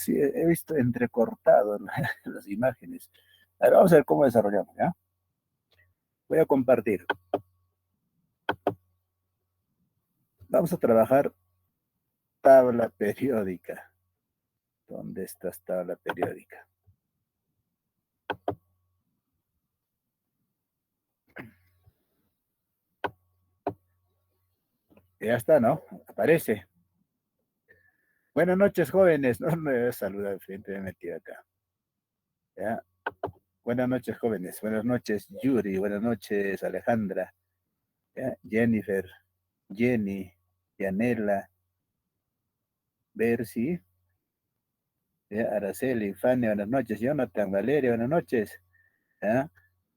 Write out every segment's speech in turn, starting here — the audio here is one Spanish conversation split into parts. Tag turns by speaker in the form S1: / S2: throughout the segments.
S1: sí, he visto entrecortado en las imágenes. A ver, vamos a ver cómo desarrollamos, ¿ya? Voy a compartir. Vamos a trabajar tabla periódica. ¿Dónde está esta tabla periódica? Ya está, ¿no? Aparece. Buenas noches, jóvenes. No me voy a saludar al frente, me he metido acá. ¿Ya? Buenas noches, jóvenes. Buenas noches, Yuri. Buenas noches, Alejandra. ¿Ya? Jennifer, Jenny, Yanela, Bercy, ¿ya? Araceli, Fanny, buenas noches. Jonathan, Valeria, buenas noches. ¿Ya?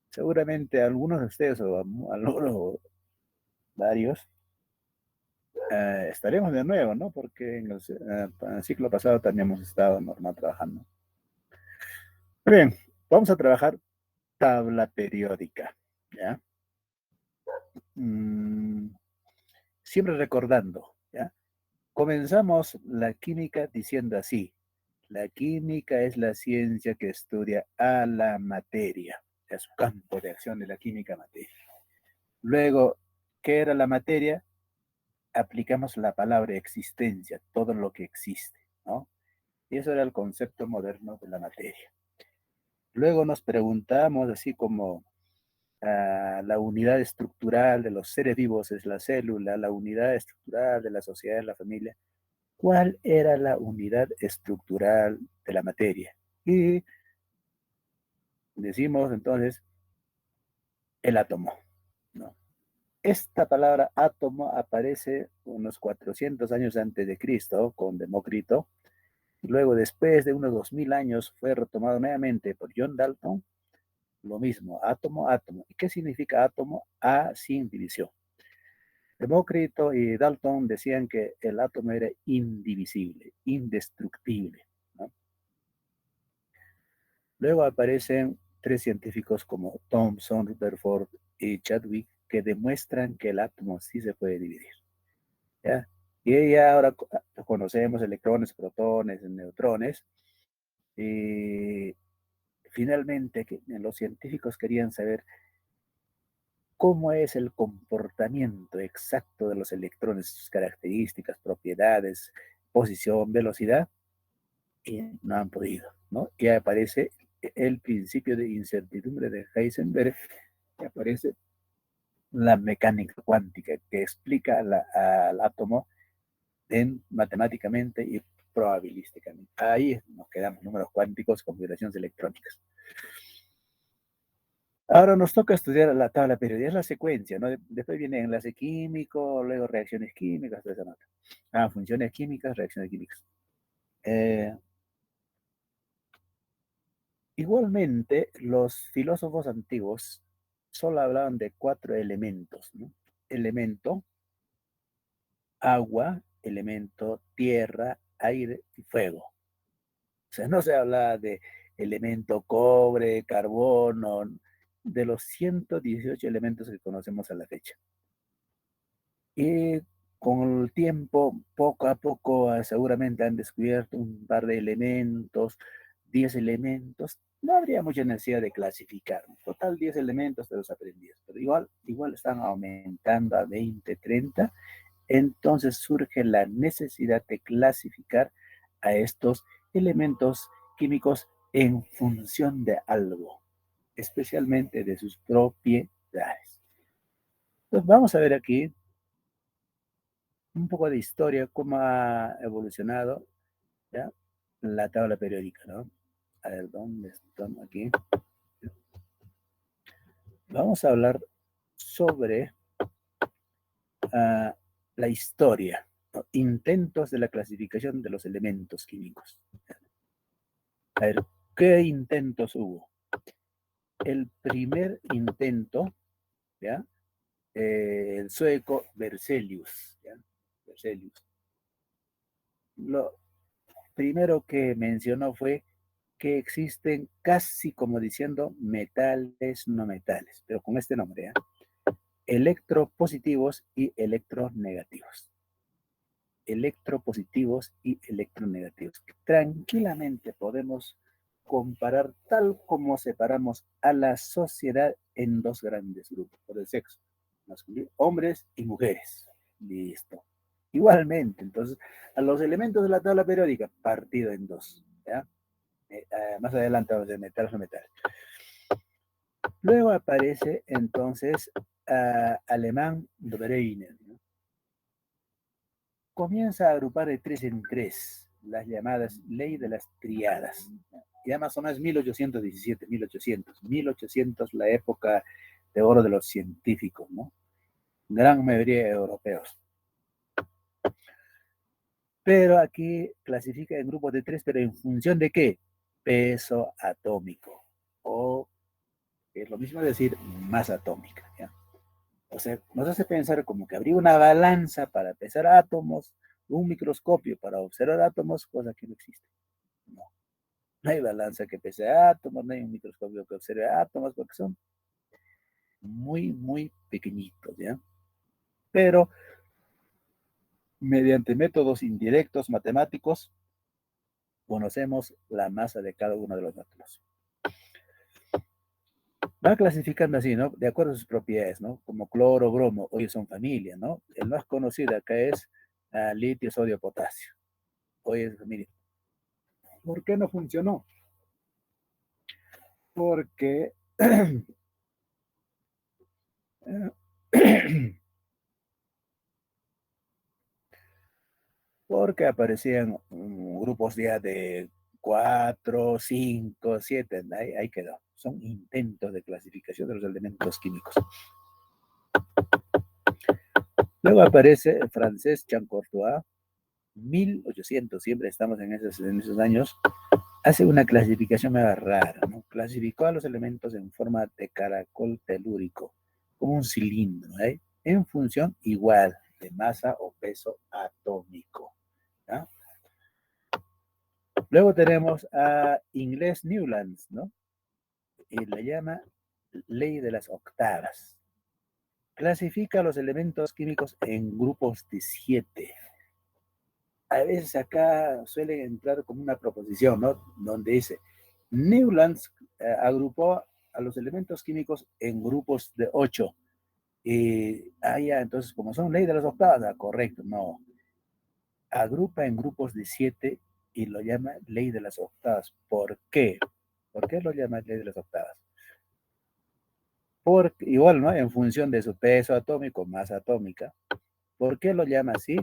S1: Seguramente algunos de ustedes, o algunos, varios, estaremos de nuevo, ¿no? Porque en el ciclo pasado también hemos estado normal trabajando. Muy bien, vamos a trabajar tabla periódica, ¿ya? Siempre recordando, ¿ya? Comenzamos la química diciendo así: la química es la ciencia que estudia a la materia, es su campo de acción de la química materia. Luego, ¿qué era la materia? Aplicamos la palabra existencia, todo lo que existe, ¿no? Y eso era el concepto moderno de la materia. Luego nos preguntamos, así como la unidad estructural de los seres vivos es la célula, la unidad estructural de la sociedad es la familia. ¿Cuál era la unidad estructural de la materia? Y decimos entonces el átomo, ¿no? Esta palabra átomo aparece unos 400 años antes de Cristo con Demócrito. Luego, después de unos 2000 años, fue retomado nuevamente por John Dalton. Lo mismo, átomo, átomo. ¿Y qué significa átomo? A sin división. Demócrito y Dalton decían que el átomo era indivisible, indestructible, ¿no? Luego aparecen tres científicos como Thomson, Rutherford y Chadwick que demuestran que el átomo sí se puede dividir, ¿ya? Y ya ahora conocemos electrones, protones, neutrones. Y finalmente los científicos querían saber cómo es el comportamiento exacto de los electrones, sus características, propiedades, posición, velocidad, y no han podido, ¿no? Y aparece el principio de incertidumbre de Heisenberg, y aparece la mecánica cuántica, que explica al átomo matemáticamente y probabilísticamente. Ahí nos quedamos, números cuánticos, configuraciones electrónicas. Ahora nos toca estudiar la tabla periódica, es la secuencia, ¿no? Después viene enlace químico, luego reacciones químicas, toda esa nota. Funciones químicas, reacciones químicas. Igualmente, los filósofos antiguos solo hablaban de 4 elementos, ¿no? Elemento, agua, elemento, tierra, aire y fuego. O sea, no se habla de elemento cobre, carbono, de los 118 elementos que conocemos a la fecha. Y con el tiempo, poco a poco, seguramente han descubierto un par de elementos, 10 elementos. No habría mucha necesidad de clasificar. Total, 10 elementos de los aprendidos. Pero igual están aumentando a 20, 30. Entonces surge la necesidad de clasificar a estos elementos químicos en función de algo, especialmente de sus propiedades. Entonces vamos a ver aquí un poco de historia, cómo ha evolucionado, ¿ya? La tabla periódica, ¿no? A ver, ¿dónde estamos aquí? Vamos a hablar sobre la historia, ¿no? Intentos de la clasificación de los elementos químicos. A ver, ¿qué intentos hubo? El primer intento, ¿ya? El sueco Berzelius, ¿ya? Berzelius. Lo primero que mencionó fue que existen casi como diciendo metales no metales, pero con este nombre, ¿eh? Electropositivos y electronegativos. electropositivos y electronegativos. Tranquilamente podemos comparar tal como separamos a la sociedad en dos grandes grupos por el sexo, masculino, hombres y mujeres. Listo. Igualmente, entonces, a los elementos de la tabla periódica, partido en dos. ¿Ya? Más adelante vamos a metales o metales. Luego aparece entonces alemán Breiner, ¿no? Comienza a agrupar de tres en tres las llamadas ley de las triadas. Ya más o menos 1817, 1800, la época de oro de los científicos, ¿no? Gran mayoría de europeos. Pero aquí clasifica en grupos de tres, pero en función de qué? Peso atómico. O es lo mismo decir masa atómica, ¿ya? O sea, nos hace pensar como que habría una balanza para pesar átomos, un microscopio para observar átomos, cosa que no existe. No, no hay balanza que pese átomos, no hay un microscopio que observe átomos, porque son muy, muy pequeñitos, ¿ya? Pero mediante métodos indirectos matemáticos, conocemos la masa de cada uno de los átomos. Va clasificando así, ¿no? De acuerdo a sus propiedades, ¿no? Como cloro, bromo, hoy son familia, ¿no? El más conocido acá es litio, sodio, potasio. Hoy es familia. ¿Por qué no funcionó? Porque, porque aparecían grupos ya de 4, 5, 7, ahí quedó. Son intentos de clasificación de los elementos químicos. Luego aparece el francés Jean Courtois, 1800, siempre estamos en esos años, hace una clasificación más rara, ¿no? Clasificó a los elementos en forma de caracol telúrico, como un cilindro, ¿eh? En función igual de masa o peso atómico. ¿Ya? Luego tenemos a inglés Newlands, ¿no? Y le llama ley de las octavas. Clasifica los elementos químicos en grupos de 7. A veces acá suele entrar como una proposición, ¿no? Donde dice, Newlands agrupó a los elementos químicos en grupos de 8. Y ya, entonces, como son ley de las octavas, correcto, no. Agrupa en grupos de 7 y lo llama ley de las octavas. ¿Por qué? ¿Por qué lo llama ley de las octavas? Porque, igual, ¿no? En función de su peso atómico, masa atómica. ¿Por qué lo llama así?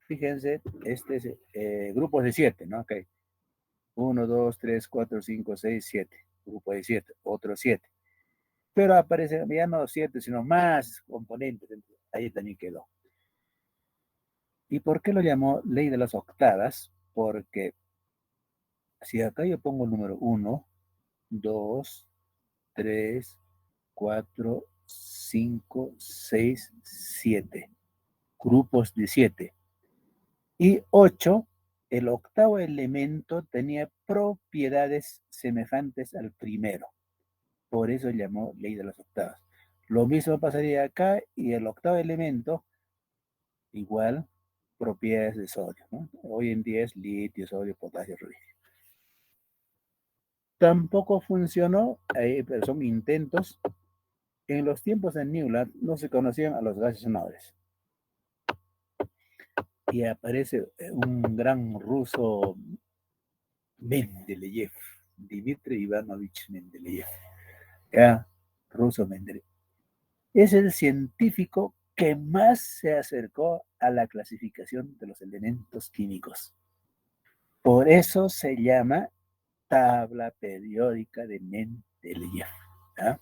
S1: Fíjense, este es grupos de 7, ¿no? Ok. 1, 2, 3, 4, 5, 6, 7. Grupo de 7, otro 7. Pero aparece ya no 7, sino más componentes. Ahí también quedó. ¿Y por qué lo llamó ley de las octavas? Porque si acá yo pongo el número 1, 2, 3, 4, 5, 6, 7. Grupos de 7. Y 8, el octavo elemento tenía propiedades semejantes al primero. Por eso llamó ley de las octavas. Lo mismo pasaría acá y el octavo elemento, igual, propiedades de sodio, ¿no? Hoy en día es litio, sodio, potasio, rubidio. Tampoco funcionó, pero son intentos. En los tiempos de Newland no se conocían a los gases nobles. Y aparece un gran ruso, Mendeleev, Dmitry Ivanovich Mendeleev. Ya, ruso Mendeleev. Es el científico que más se acercó a la clasificación de los elementos químicos. Por eso se llama tabla periódica de Mendeleev. ¿Ya?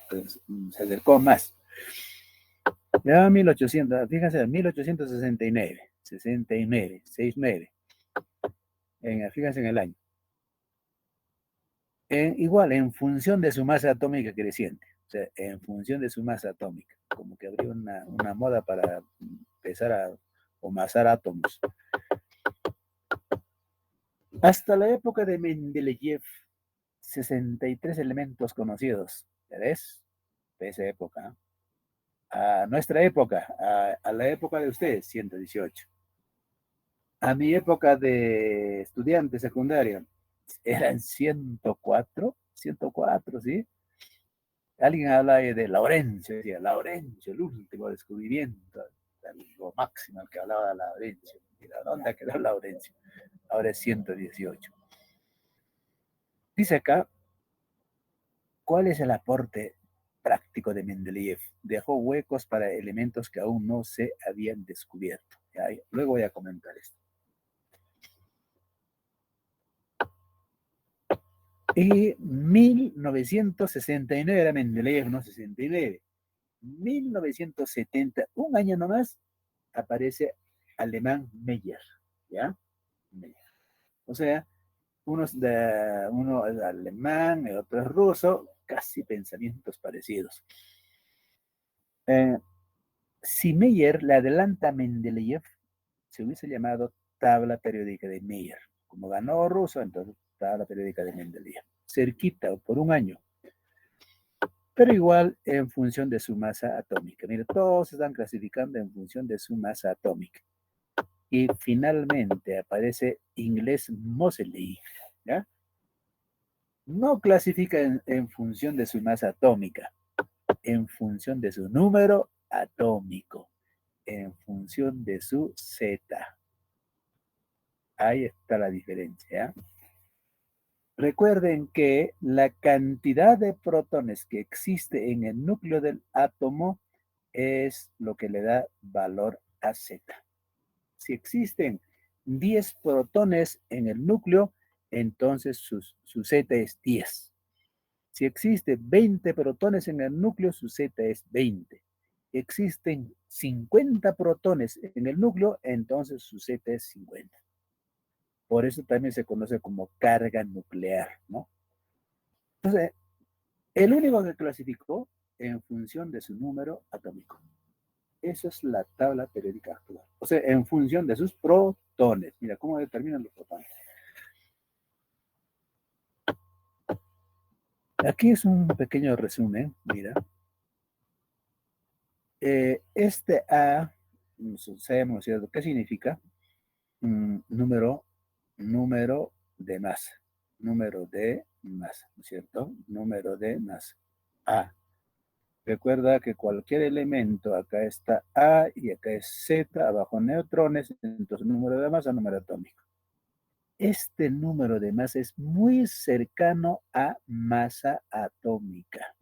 S1: Entonces, se acercó más. Ya 1800, fíjense, 1869, 69, 69. Fíjense en el año. Igual, en función de su masa atómica creciente. O sea, en función de su masa atómica. Como que habría una moda para empezar o masar átomos. Hasta la época de Mendeleev, 63 elementos conocidos. ¿Ves? De esa época. A nuestra época, a la época de ustedes, 118. A mi época de estudiante secundario, eran 104, ¿sí? Alguien habla de Laurencio, decía, Laurencio, el último descubrimiento, lo máximo al que hablaba de Laurencio. Mira, ¿dónde quedó Laurencio? Ahora es 118. Dice acá, ¿cuál es el aporte práctico de Mendeleev? Dejó huecos para elementos que aún no se habían descubierto. Ya, luego voy a comentar esto. Y 1969 era Mendeleev, no 69. 1970, un año nomás, aparece alemán Meyer, ¿ya? Meyer. O sea, uno es alemán, el otro es ruso, casi pensamientos parecidos. Eh, si Meyer le adelanta a Mendeleev, se hubiese llamado tabla periódica de Meyer. Como ganó ruso, entonces tabla periódica de Mendeleev. Cerquita, por un año. Pero igual en función de su masa atómica. Mira, todos se están clasificando en función de su masa atómica. Y finalmente aparece inglés Moseley, ¿ya? No clasifica en función de su masa atómica, en función de su número atómico, en función de su Z. Ahí está la diferencia. Recuerden que la cantidad de protones que existe en el núcleo del átomo es lo que le da valor a Z. Si existen 10 protones en el núcleo, entonces su Z es 10. Si existen 20 protones en el núcleo, su Z es 20. Existen 50 protones en el núcleo, entonces su Z es 50. Por eso también se conoce como carga nuclear, ¿no? Entonces, el único que clasificó en función de su número atómico. Esa es la tabla periódica actual. O sea, en función de sus protones. Mira, ¿cómo determinan los protones? Aquí es un pequeño resumen, mira. Este A, sabemos, ¿cierto? ¿Qué significa? Número de masa. Número de masa, ¿no es cierto? Número de masa. A. Recuerda que cualquier elemento, acá está A y acá es Z, abajo neutrones, entonces número de masa, número atómico. Este número de masa es muy cercano a masa atómica,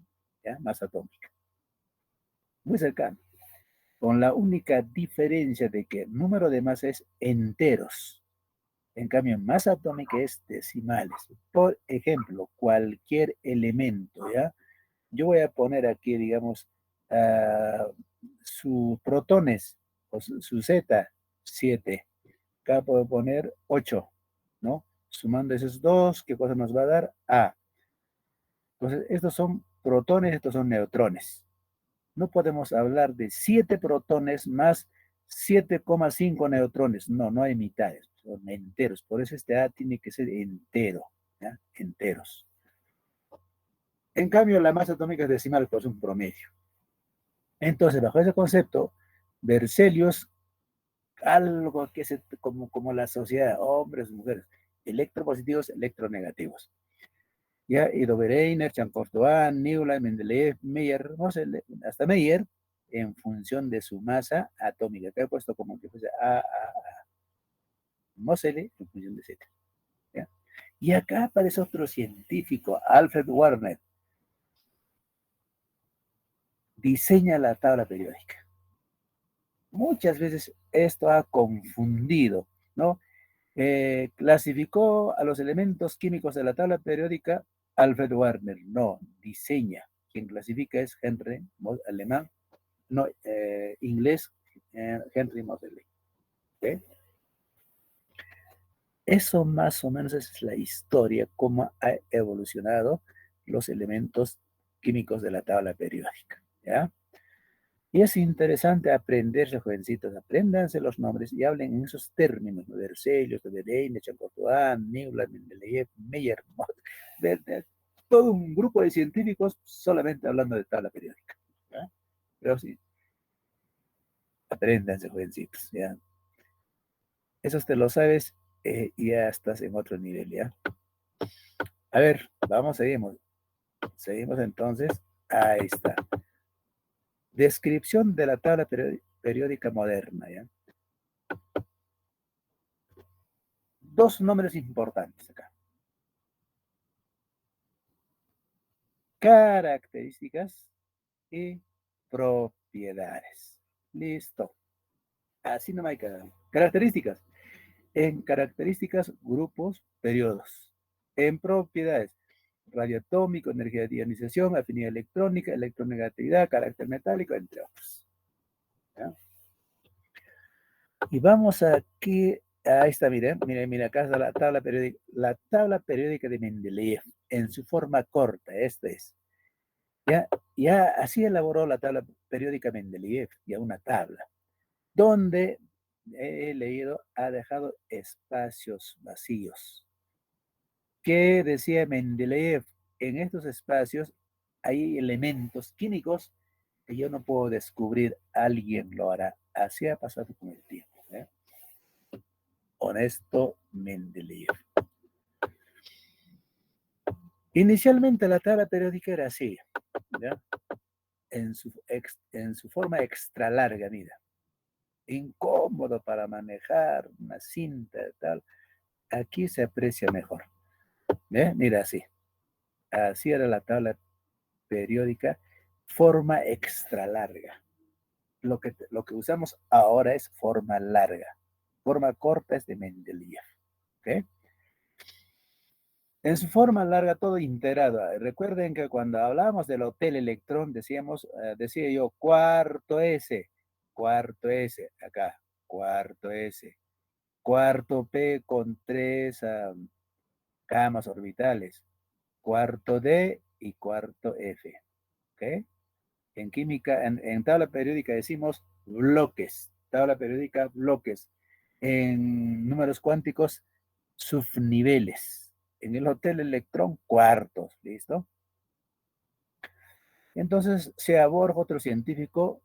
S1: ¿ya? Masa atómica. Muy cercano. Con la única diferencia de que el número de masa es enteros. En cambio, masa atómica es decimales. Por ejemplo, cualquier elemento, ¿ya? Yo voy a poner aquí, digamos, sus protones, o su Z, 7. Acá puedo poner 8, ¿no? Sumando esos dos, ¿qué cosa nos va a dar? A. Entonces, estos son protones, estos son neutrones. No podemos hablar de 7 protones más 7,5 neutrones. No, no hay mitades, son enteros. Por eso este A tiene que ser entero, ¿ya? Enteros. En cambio, la masa atómica es decimal, pues un promedio. Entonces, bajo ese concepto, Berzelius, algo que es como la sociedad, hombres, mujeres, electropositivos, electronegativos. Ya, y Dobereiner, Champortois, Newland, Mendeleev, Meyer, no sé, hasta Meyer, en función de su masa atómica. Acá he puesto como que fuese A. Moseley en función de Z. ¿Ya? Y acá aparece otro científico, Alfred Warner, diseña la tabla periódica. Muchas veces esto ha confundido, ¿no? Clasificó a los elementos químicos de la tabla periódica Alfred Warner, no, diseña. Quien clasifica es Henry, alemán, no, inglés, Henry Moseley. ¿Okay? Eso más o menos es la historia, cómo ha evolucionado los elementos químicos de la tabla periódica. ¿Ya? Y es interesante aprenderse, jovencitos, apréndanse los nombres y hablen en esos términos, ¿no? De Berzelius, de Bereine, Champollion, Newland, Mendeleev, Meyer, de todo un grupo de científicos solamente hablando de tabla periódica. ¿Ya? Pero sí, apréndanse, jovencitos, ¿ya? Esos te lo sabes y ya estás en otro nivel, ¿ya? A ver, vamos, seguimos. Seguimos entonces. Ahí está. Descripción de la tabla periódica moderna, ¿ya? Dos nombres importantes acá. Características y propiedades. Listo. Así no hay que... Características. En características, grupos, periodos. En propiedades, radio atómico, energía de ionización, afinidad electrónica, electronegatividad, carácter metálico, entre otros. ¿Ya? Y vamos aquí, ahí está, miren, acá está la tabla periódica de Mendeleev, en su forma corta, esta es. Ya así elaboró la tabla periódica Mendeleev, ya una tabla, donde he leído, ha dejado espacios vacíos. ¿Qué decía Mendeleev? En estos espacios hay elementos químicos que yo no puedo descubrir, alguien lo hará. Así ha pasado con el tiempo. Honesto Mendeleev. Inicialmente la tabla periódica era así, ¿ya? En su forma extra larga, mira. Incómodo para manejar una cinta y tal. Aquí se aprecia mejor. Mira así. Así era la tabla periódica, forma extra larga. Lo que usamos ahora es forma larga. Forma corta es de Mendeleev. ¿Okay? En su forma larga, todo integrado. Recuerden que cuando hablábamos del Hotel Electrón, decía yo cuarto S, acá, cuarto S, cuarto P con tres camas orbitales, cuarto D y cuarto F. ¿Ok? En química, en tabla periódica decimos bloques, tabla periódica bloques. En números cuánticos, subniveles. En el Hotel Electrón, cuartos, ¿listo? Entonces, Seaborg, otro científico,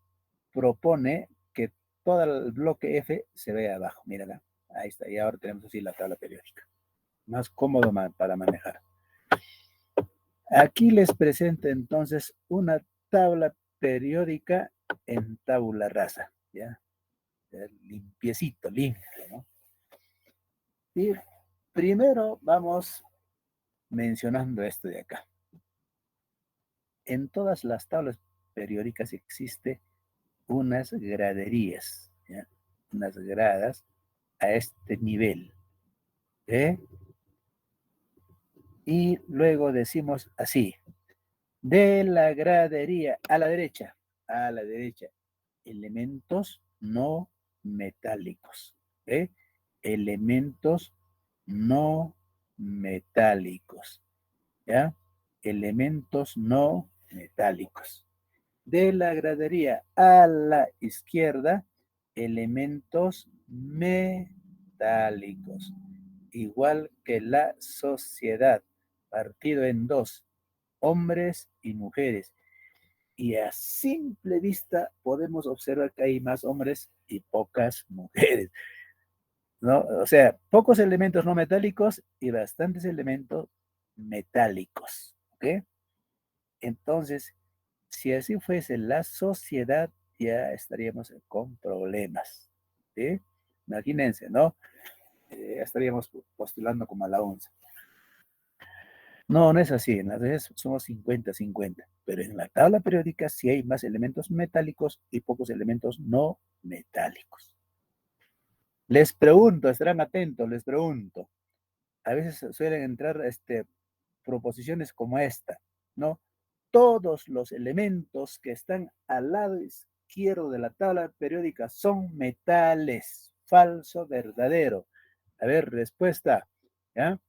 S1: propone que todo el bloque F se vea abajo. Mírala, ahí está. Y ahora tenemos así la tabla periódica. Más cómodo para manejar. Aquí les presento entonces una tabla periódica en tabula rasa, ¿ya? Limpiecito, limpio, ¿no? Y primero vamos mencionando esto de acá. En todas las tablas periódicas existe unas graderías, ¿ya? Unas gradas a este nivel. ¿Eh? Y luego decimos así, de la gradería a la derecha, elementos no metálicos. ¿Eh? Elementos no metálicos. ¿Ya? Elementos no metálicos. De la gradería a la izquierda, elementos metálicos. Igual que la sociedad, partido en dos, hombres y mujeres. Y a simple vista podemos observar que hay más hombres y pocas mujeres, ¿no? O sea, pocos elementos no metálicos y bastantes elementos metálicos, ¿ok? Entonces, si así fuese la sociedad, ya estaríamos con problemas, ¿sí? Imagínense, ¿no? Ya estaríamos postulando como a la once. No, no es así, en las veces somos 50-50, pero en la tabla periódica sí hay más elementos metálicos y pocos elementos no metálicos. Les pregunto, estarán atentos, les pregunto. A veces suelen entrar proposiciones como esta, ¿no? Todos los elementos que están al lado izquierdo de la tabla periódica son metales. Falso, verdadero. A ver, respuesta. ¿Ya?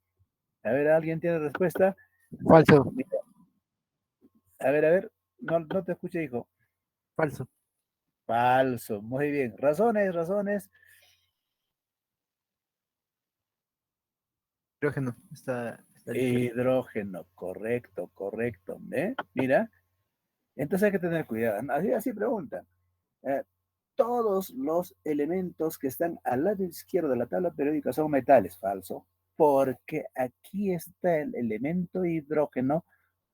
S1: A ver, ¿alguien tiene respuesta?
S2: Falso,
S1: A ver. No te escuché, hijo.
S2: falso.
S1: Falso, muy bien. Razones.
S2: Hidrógeno, está ligero.
S1: Hidrógeno, correcto. Mira, entonces hay que tener cuidado. Así preguntan. todos los elementos que están al lado izquierdo de la tabla periódica son metales. Falso, porque aquí está el elemento hidrógeno,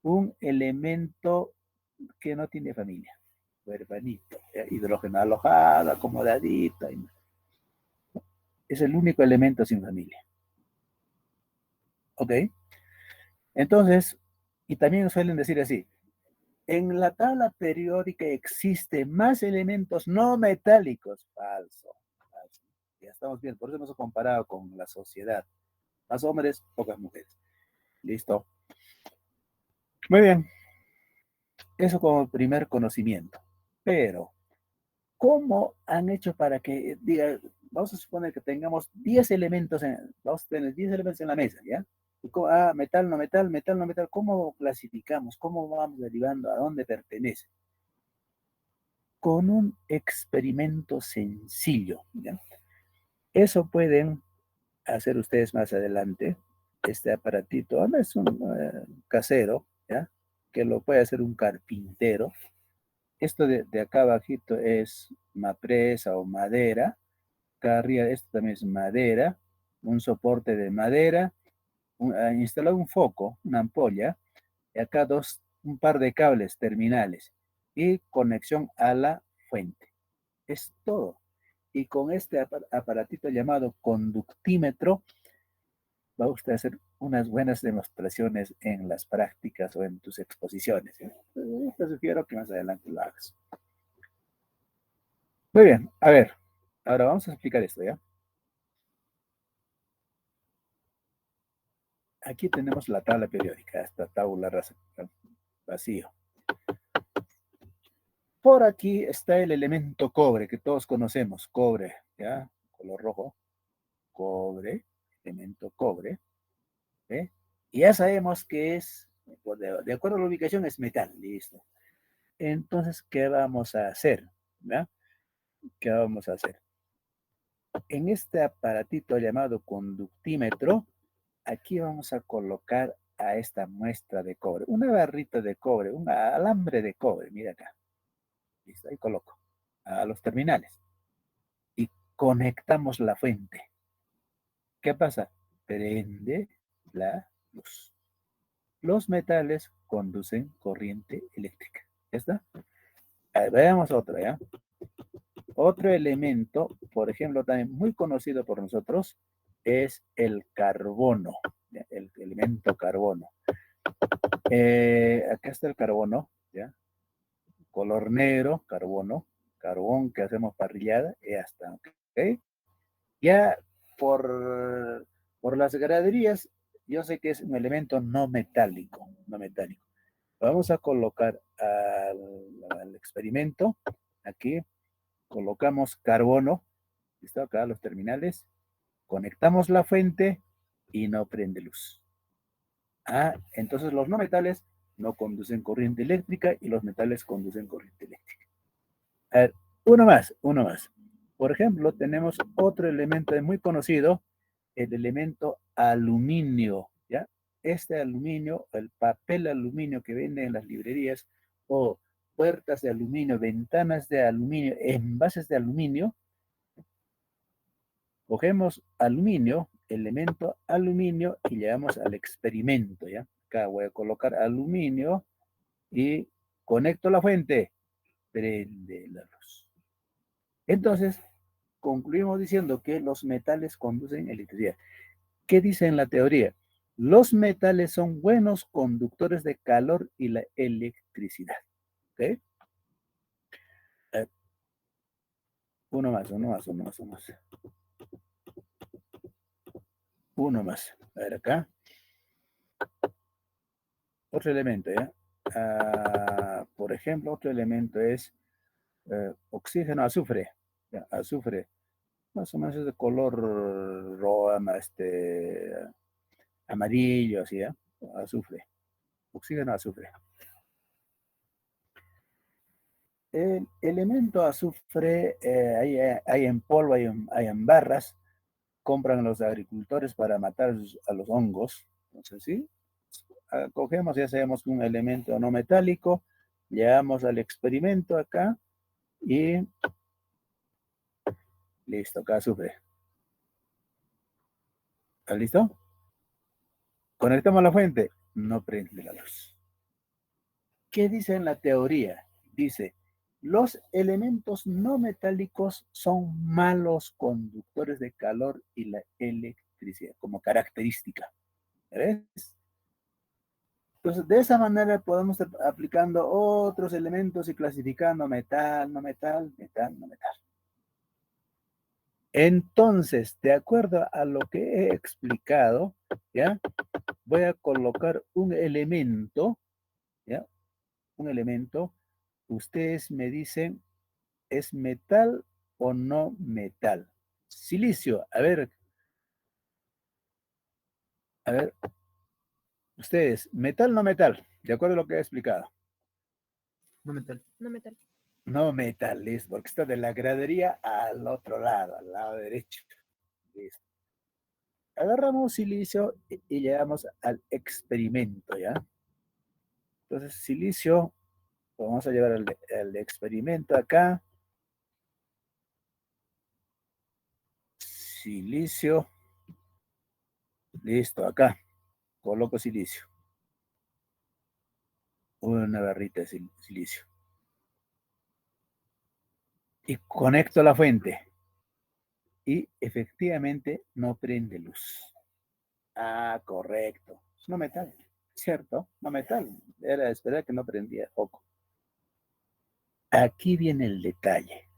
S1: un elemento que no tiene familia. Huerfanito, hidrógeno alojado, acomodadito. Es el único elemento sin familia. ¿Ok? Entonces, y también suelen decir así, en la tabla periódica existen más elementos no metálicos. Falso, falso. Ya estamos bien, por eso hemos comparado con la sociedad. Más hombres, pocas mujeres. Listo. Muy bien. Eso como primer conocimiento. Pero, ¿cómo han hecho para que, diga, vamos a suponer que tengamos 10 elementos, vamos a tener 10 elementos en la mesa, ¿ya? Metal, no metal, metal, no metal. ¿Cómo clasificamos? ¿Cómo vamos derivando? ¿A dónde pertenece? Con un experimento sencillo, ¿ya? Eso pueden hacer ustedes más adelante. Este aparatito, no es un casero, ¿ya? Que lo puede hacer un carpintero. Esto de acá abajito es mapresa o madera. Acá arriba esto también es madera, un soporte de madera, instalado un foco, una ampolla, y acá un par de cables terminales y conexión a la fuente. Es todo. Y con este aparatito llamado conductímetro, va usted a hacer unas buenas demostraciones en las prácticas o en tus exposiciones. Te sugiero que más adelante lo hagas. Muy bien, a ver, ahora vamos a explicar esto, ¿ya? Aquí tenemos la tabla periódica, esta tabla rasa, vacío. Por aquí está el elemento cobre que todos conocemos, cobre, ¿ya? Color rojo, cobre, elemento cobre, ¿eh? Y ya sabemos que es, de acuerdo a la ubicación, es metal, listo. Entonces, ¿qué vamos a hacer? ¿Ya? ¿Qué vamos a hacer? En este aparatito llamado conductímetro, aquí vamos a colocar a esta muestra de cobre, una barrita de cobre, un alambre de cobre, mira acá. Listo, ahí coloco a los terminales y conectamos la fuente. ¿Qué pasa? Prende la luz. Los metales conducen corriente eléctrica. ¿Ya está? Veamos otro, ¿ya? Otro elemento, por ejemplo, también muy conocido por nosotros, es el carbono, ¿ya? El elemento carbono. Acá está el carbono, ¿ya? Color negro, carbono, carbón que hacemos parrillada, y ya está, ¿ok? Ya por las graderías, yo sé que es un elemento no metálico, no metálico. Vamos a colocar al experimento, aquí, colocamos carbono, ¿listo? Acá los terminales, conectamos la fuente y no prende luz. Entonces los no metales no conducen corriente eléctrica y los metales conducen corriente eléctrica. A ver, uno más, uno más. Por ejemplo, tenemos otro elemento muy conocido, el elemento aluminio, ¿ya? Este aluminio, el papel aluminio que venden en las librerías, o puertas de aluminio, ventanas de aluminio, envases de aluminio, cogemos aluminio, elemento aluminio, y llevamos al experimento, ¿ya? Acá voy a colocar aluminio y conecto la fuente, prende la luz. Entonces, concluimos diciendo que los metales conducen electricidad. ¿Qué dice en la teoría? Los metales son buenos conductores de calor y la electricidad. ¿Ok? Uno más, uno más, uno más, uno más. Uno más. A ver acá. Otro elemento, ¿ya? Por ejemplo, otro elemento es oxígeno, azufre. ¿Ya? Azufre. Más o menos es de color rojo, amarillo, así, ¿ya? Azufre. Oxígeno, azufre. El elemento azufre hay en polvo, hay en barras, compran los agricultores para matar a los hongos. Entonces, sí, cogemos, ya sabemos que un elemento no metálico, llevamos al experimento acá y Listo, acá azufre. ¿Está listo? Conectamos la fuente, no prende la luz. ¿Qué dice en la teoría? Dice, los elementos no metálicos son malos conductores de calor y la electricidad como característica. ¿Ves? Entonces, de esa manera podemos estar aplicando otros elementos y clasificando metal, no metal, metal, no metal. Entonces, de acuerdo a lo que he explicado, ¿ya? Voy a colocar un elemento, ¿ya? Un elemento. Ustedes me dicen, ¿es metal o no metal? Silicio, a ver, ustedes, metal, no metal, de acuerdo a lo que he explicado.
S2: No metal.
S3: No metal.
S1: No metal, listo, porque está de la gradería al otro lado, al lado derecho. Listo. Agarramos silicio y llegamos al experimento, ¿ya? Entonces, silicio, vamos a llevar el experimento acá. Silicio. Listo, acá. Coloco silicio. Una barrita de silicio. Y conecto la fuente. Y efectivamente no prende luz. Ah, correcto. No metal, ¿cierto? No metal. Era de esperar que no prendía foco. Aquí viene el detalle.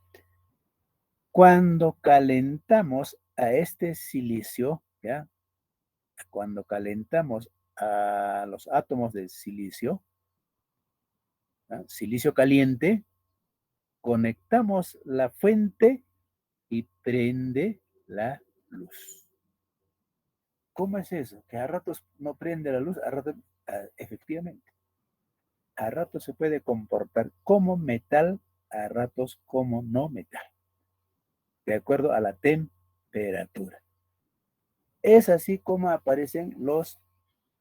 S1: Cuando calentamos a este silicio, ¿ya? Cuando calentamos a los átomos de silicio, ¿ya? Silicio caliente, conectamos la fuente y prende la luz. ¿Cómo es eso? Que a ratos no prende la luz, a ratos, efectivamente, a ratos se puede comportar como metal, a ratos como no metal, de acuerdo a la temperatura. Es así como aparecen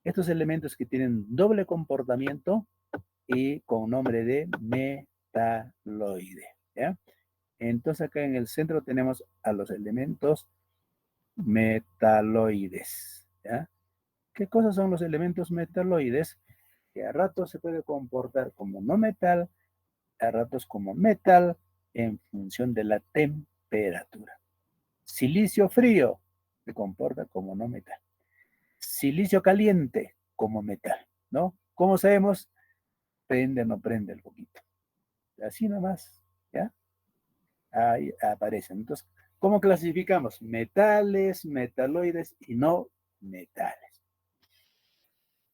S1: estos elementos que tienen doble comportamiento y con nombre de metaloide, ¿ya? Entonces acá en el centro tenemos a los elementos metaloides, ¿ya? ¿Qué cosas son los elementos metaloides? Que a ratos se puede comportar como no metal, a ratos como metal, en función de la temperatura. Silicio frío se comporta como no metal. Silicio caliente como metal, ¿no? ¿Cómo sabemos? Prende o no prende el poquito. Así nomás, ¿ya? Ahí aparecen. Entonces, ¿cómo clasificamos? Metales, metaloides y no metales.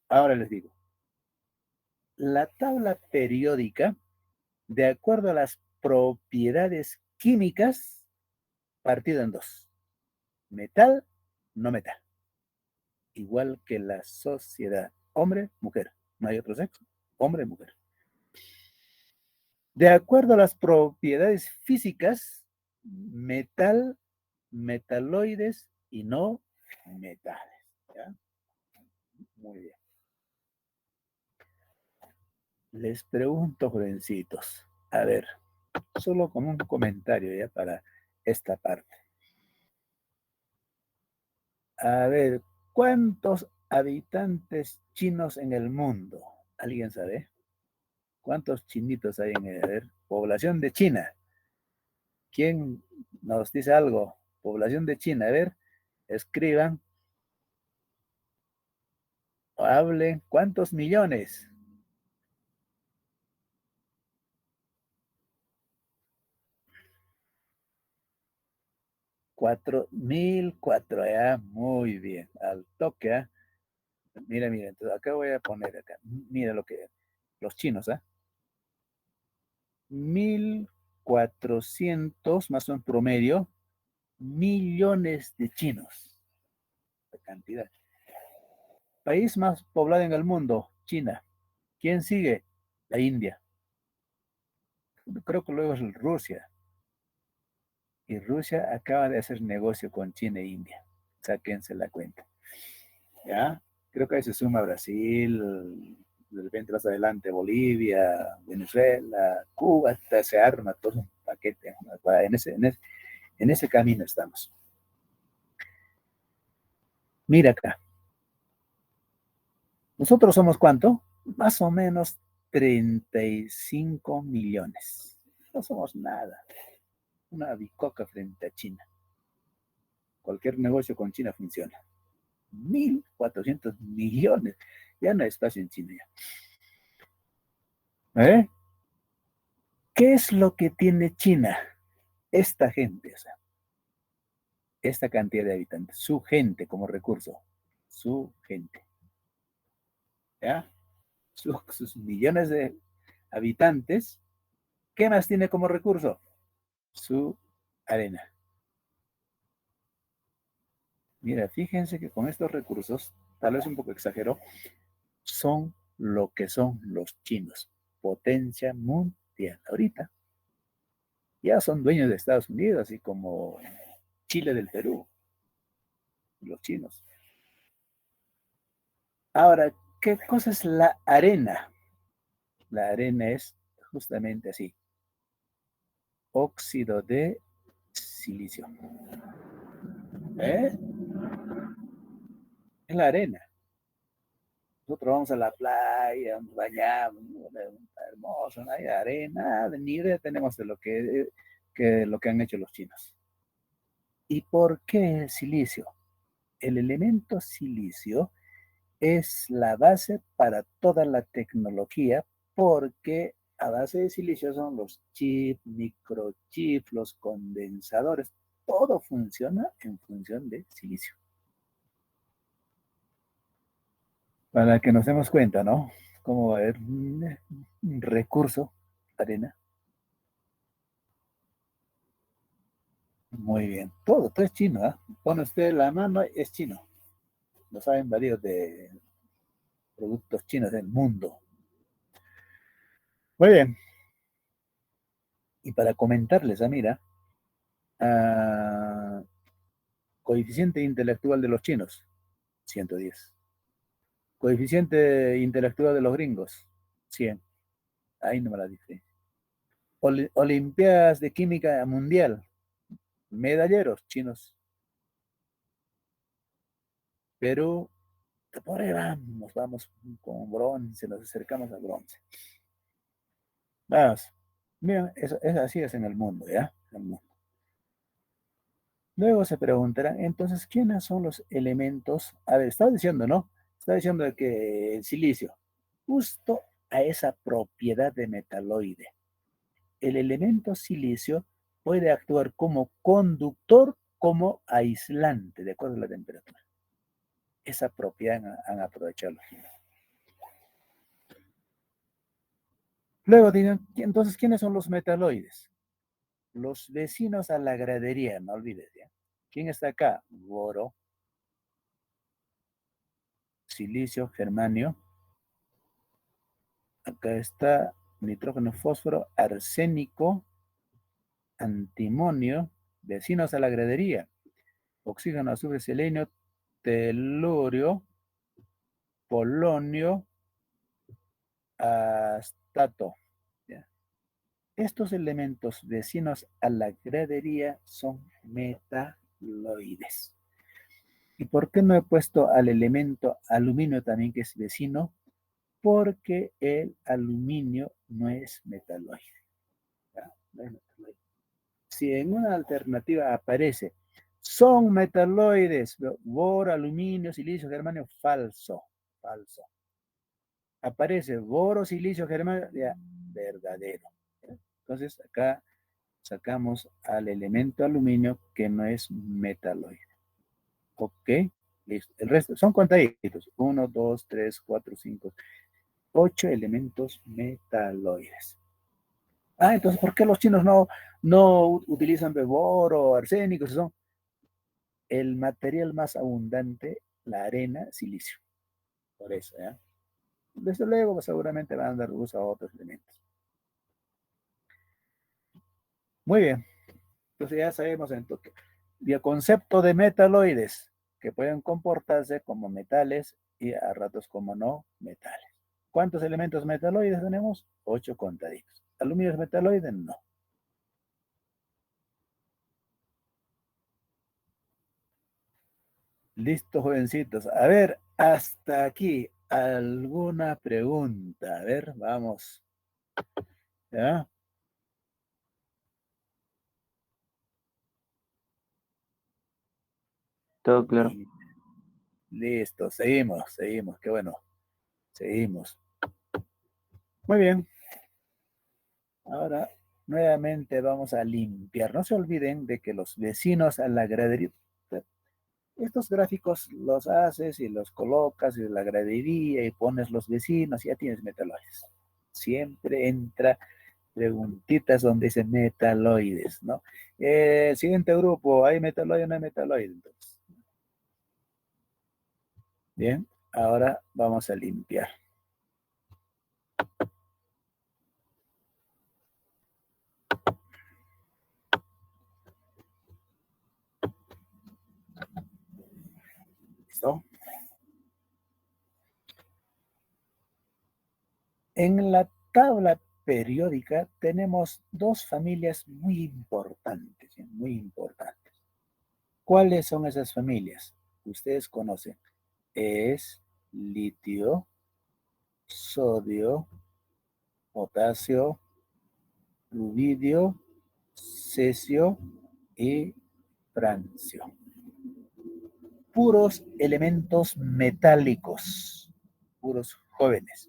S1: Ahora les digo, la tabla periódica, de acuerdo a las propiedades químicas, partido en dos. Metal, no metal. Igual que la sociedad. Hombre, mujer. No hay otro sexo. Hombre, mujer. De acuerdo a las propiedades físicas, metal, metaloides y no metales. ¿Ya? Muy bien. Les pregunto, jovencitos, a ver, solo como un comentario ya para esta parte. A ver, ¿cuántos habitantes chinos en el mundo? ¿Alguien sabe? ¿Cuántos chinitos hay en el, a ver, población de China? ¿Quién nos dice algo? Población de China, a ver, escriban o hablen, ¿cuántos millones? 4.004, ya, muy bien, al toque, ¿eh? Mira, mira, entonces acá voy a poner acá, mira lo que, los chinos, ¿ah? 1.400, más o menos promedio, millones de chinos, la cantidad. País más poblado en el mundo, China. ¿Quién sigue? La India. Creo que luego es Rusia. Y Rusia acaba de hacer negocio con China e India. Sáquense la cuenta. ¿Ya? Creo que ahí se suma Brasil, de repente más adelante Bolivia, Venezuela, Cuba, hasta se arma todo un paquete. En ese camino estamos. Mira acá. ¿Nosotros somos cuánto? Más o menos 35 millones. No somos nada. Una bicoca frente a China. Cualquier negocio con China funciona. 1.400 millones. Ya no hay espacio en China ya. ¿Eh? ¿Qué es lo que tiene China? Esta gente, o sea, esta cantidad de habitantes, su gente como recurso, su gente, ¿ya? Sus millones de habitantes, ¿qué más tiene como recurso? Su arena. Mira, fíjense que con estos recursos, tal vez un poco exagero, son lo que son los chinos, potencia mundial. Ahorita ya son dueños de Estados Unidos, así como Chile del Perú, los chinos. Ahora, ¿qué cosa es la arena? La arena es justamente así, óxido de silicio. ¿Eh? Es la arena. Nosotros vamos a la playa, nos bañamos, hermoso, no hay arena, ni idea tenemos de lo que han hecho los chinos. ¿Y por qué el silicio? El elemento silicio es la base para toda la tecnología porque a base de silicio son los chips, microchips, los condensadores, todo funciona en función de silicio. Para que nos demos cuenta, ¿no? Cómo va a haber un recurso, arena. Muy bien. Todo es chino, ¿eh? Pone usted la mano, es chino. Lo saben varios de productos chinos del mundo. Muy bien. Y para comentarles, mira, ah, coeficiente intelectual de los chinos, 110. Coeficiente intelectual de los gringos, 100. Ahí no me la diferencia. Olimpiadas de Química Mundial, medalleros chinos. Perú, por ahí vamos con bronce, nos acercamos al bronce. Vamos. Mira, así es en el mundo, ¿ya? En el mundo. Luego se preguntarán, entonces, ¿quiénes son los elementos? A ver, estaba diciendo, ¿no? Estaba diciendo que el silicio, justo a esa propiedad de metaloide. El elemento silicio puede actuar como conductor, como aislante, de acuerdo a la temperatura. Esa propiedad han aprovechado los chinos. Luego digan, entonces, ¿quiénes son los metaloides? Los vecinos a la gradería, no olvides, ¿ya? ¿Quién está acá? Boro, silicio, germanio. Acá está nitrógeno, fósforo, arsénico, antimonio, vecinos a la gradería. Oxígeno, azufre, selenio, telurio, polonio, astato. ¿Ya? Estos elementos vecinos a la gradería son metaloides. ¿Y por qué no he puesto al elemento aluminio también, que es vecino? Porque el aluminio no es metaloide. ¿Ya? No es metaloide. Si en una alternativa aparece, son metaloides, boro, aluminio, silicio, germanio, falso, falso. Aparece boro, silicio, germanio, ya, verdadero. ¿Ya? Entonces acá sacamos al elemento aluminio que no es metaloide. Ok, listo. El resto son contaditos. 1, 2, 3, 4, 5, 8 elementos metaloides. Entonces, ¿por qué los chinos no utilizan boro o arsénico? Son el material más abundante, la arena, silicio. Por eso, ¿ya? Desde luego, pues, seguramente van a dar uso a otros elementos. Muy bien. Entonces ya sabemos entonces el concepto de metaloides, que pueden comportarse como metales y a ratos como no metales. ¿Cuántos elementos metaloides tenemos? 8 contaditos. ¿Aluminio es metaloide? No. Listo, jovencitos. A ver, hasta aquí. ¿Alguna pregunta? A ver, vamos. ¿Ya?
S2: Todo claro.
S1: Y listo, seguimos. Qué bueno. Seguimos. Muy bien. Ahora, nuevamente vamos a limpiar. No se olviden de que los vecinos a la gradería, estos gráficos los haces y los colocas en la gradería y pones los vecinos y ya tienes metaloides. Siempre entra preguntitas donde dice metaloides, ¿no? Siguiente grupo, ¿hay metaloide o no hay metaloide? Entonces, bien, ahora vamos a limpiar. ¿Listo? En la tabla periódica tenemos dos familias muy importantes, ¿sí? Muy importantes. ¿Cuáles son esas familias? Ustedes conocen. Es litio, sodio, potasio, rubidio, cesio y francio. Puros elementos metálicos, puros jóvenes,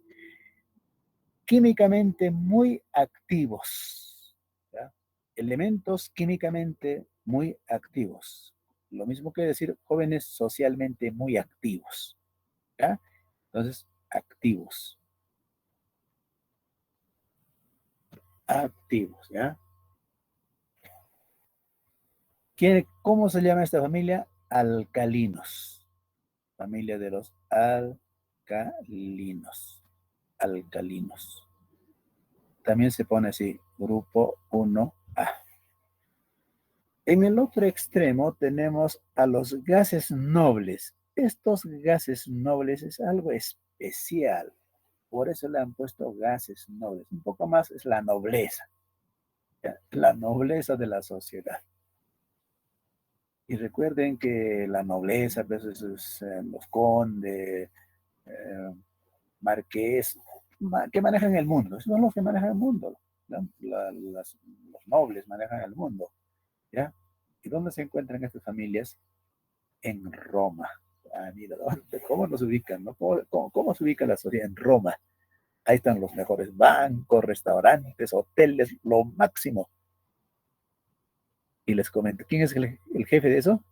S1: químicamente muy activos, ¿ya? Elementos químicamente muy activos. Lo mismo que decir jóvenes socialmente muy activos, ¿ya? Entonces, activos, activos, ¿ya? ¿Cómo se llama esta familia? Alcalinos. Familia de los alcalinos. Alcalinos. También se pone así, grupo 1A. En el otro extremo tenemos a los gases nobles. Estos gases nobles es algo especial. Por eso le han puesto gases nobles. Un poco más es la nobleza. ¿Ya? La nobleza de la sociedad. Y recuerden que la nobleza, pues, es los condes, marqués, que manejan el mundo. Esos son los que manejan el mundo. ¿No? Los nobles manejan el mundo. ¿Ya? ¿Y dónde se encuentran estas familias? En Roma. Ah, mira, ¿cómo nos ubican? ¿No? ¿Cómo se ubica la sociedad en Roma? Ahí están los mejores bancos, restaurantes, hoteles, lo máximo. Y les comento, ¿quién es el jefe de eso?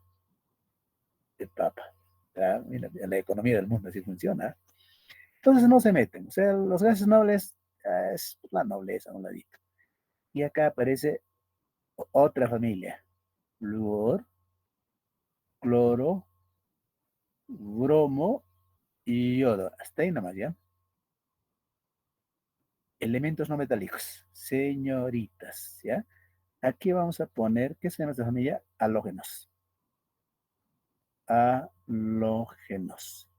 S1: El Papa. ¿Ya? Mira, la economía del mundo así funciona. Entonces no se meten. O sea, los gases nobles es la nobleza, un ladito. Y acá aparece otra familia. Flúor, cloro, bromo y yodo. Hasta ahí nomás, ¿ya? Elementos no metálicos. Señoritas, ¿ya? Aquí vamos a poner, ¿qué se llama esta familia? Halógenos. Halógenos.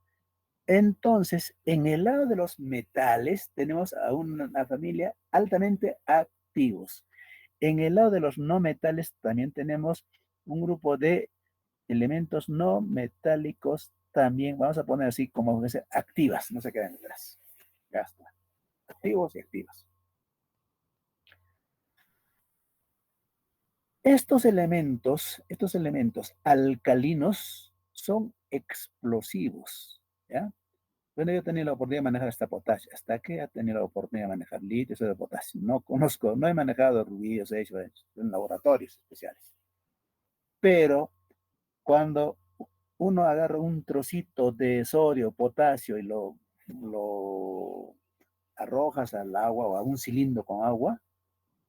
S1: Entonces, en el lado de los metales tenemos a una familia altamente activos. En el lado de los no metales también tenemos un grupo de elementos no metálicos también, vamos a poner así como dice, activas, no se quedan atrás. Ya está. Activos y activas. Estos elementos alcalinos son explosivos, ¿ya? Bueno, yo he tenido la oportunidad de manejar hasta potasio. ¿Hasta que he tenido la oportunidad de manejar litio de potasio? No conozco, no he manejado rubios hechos en laboratorios especiales. Pero cuando uno agarra un trocito de sodio, potasio y lo arrojas al agua o a un cilindro con agua,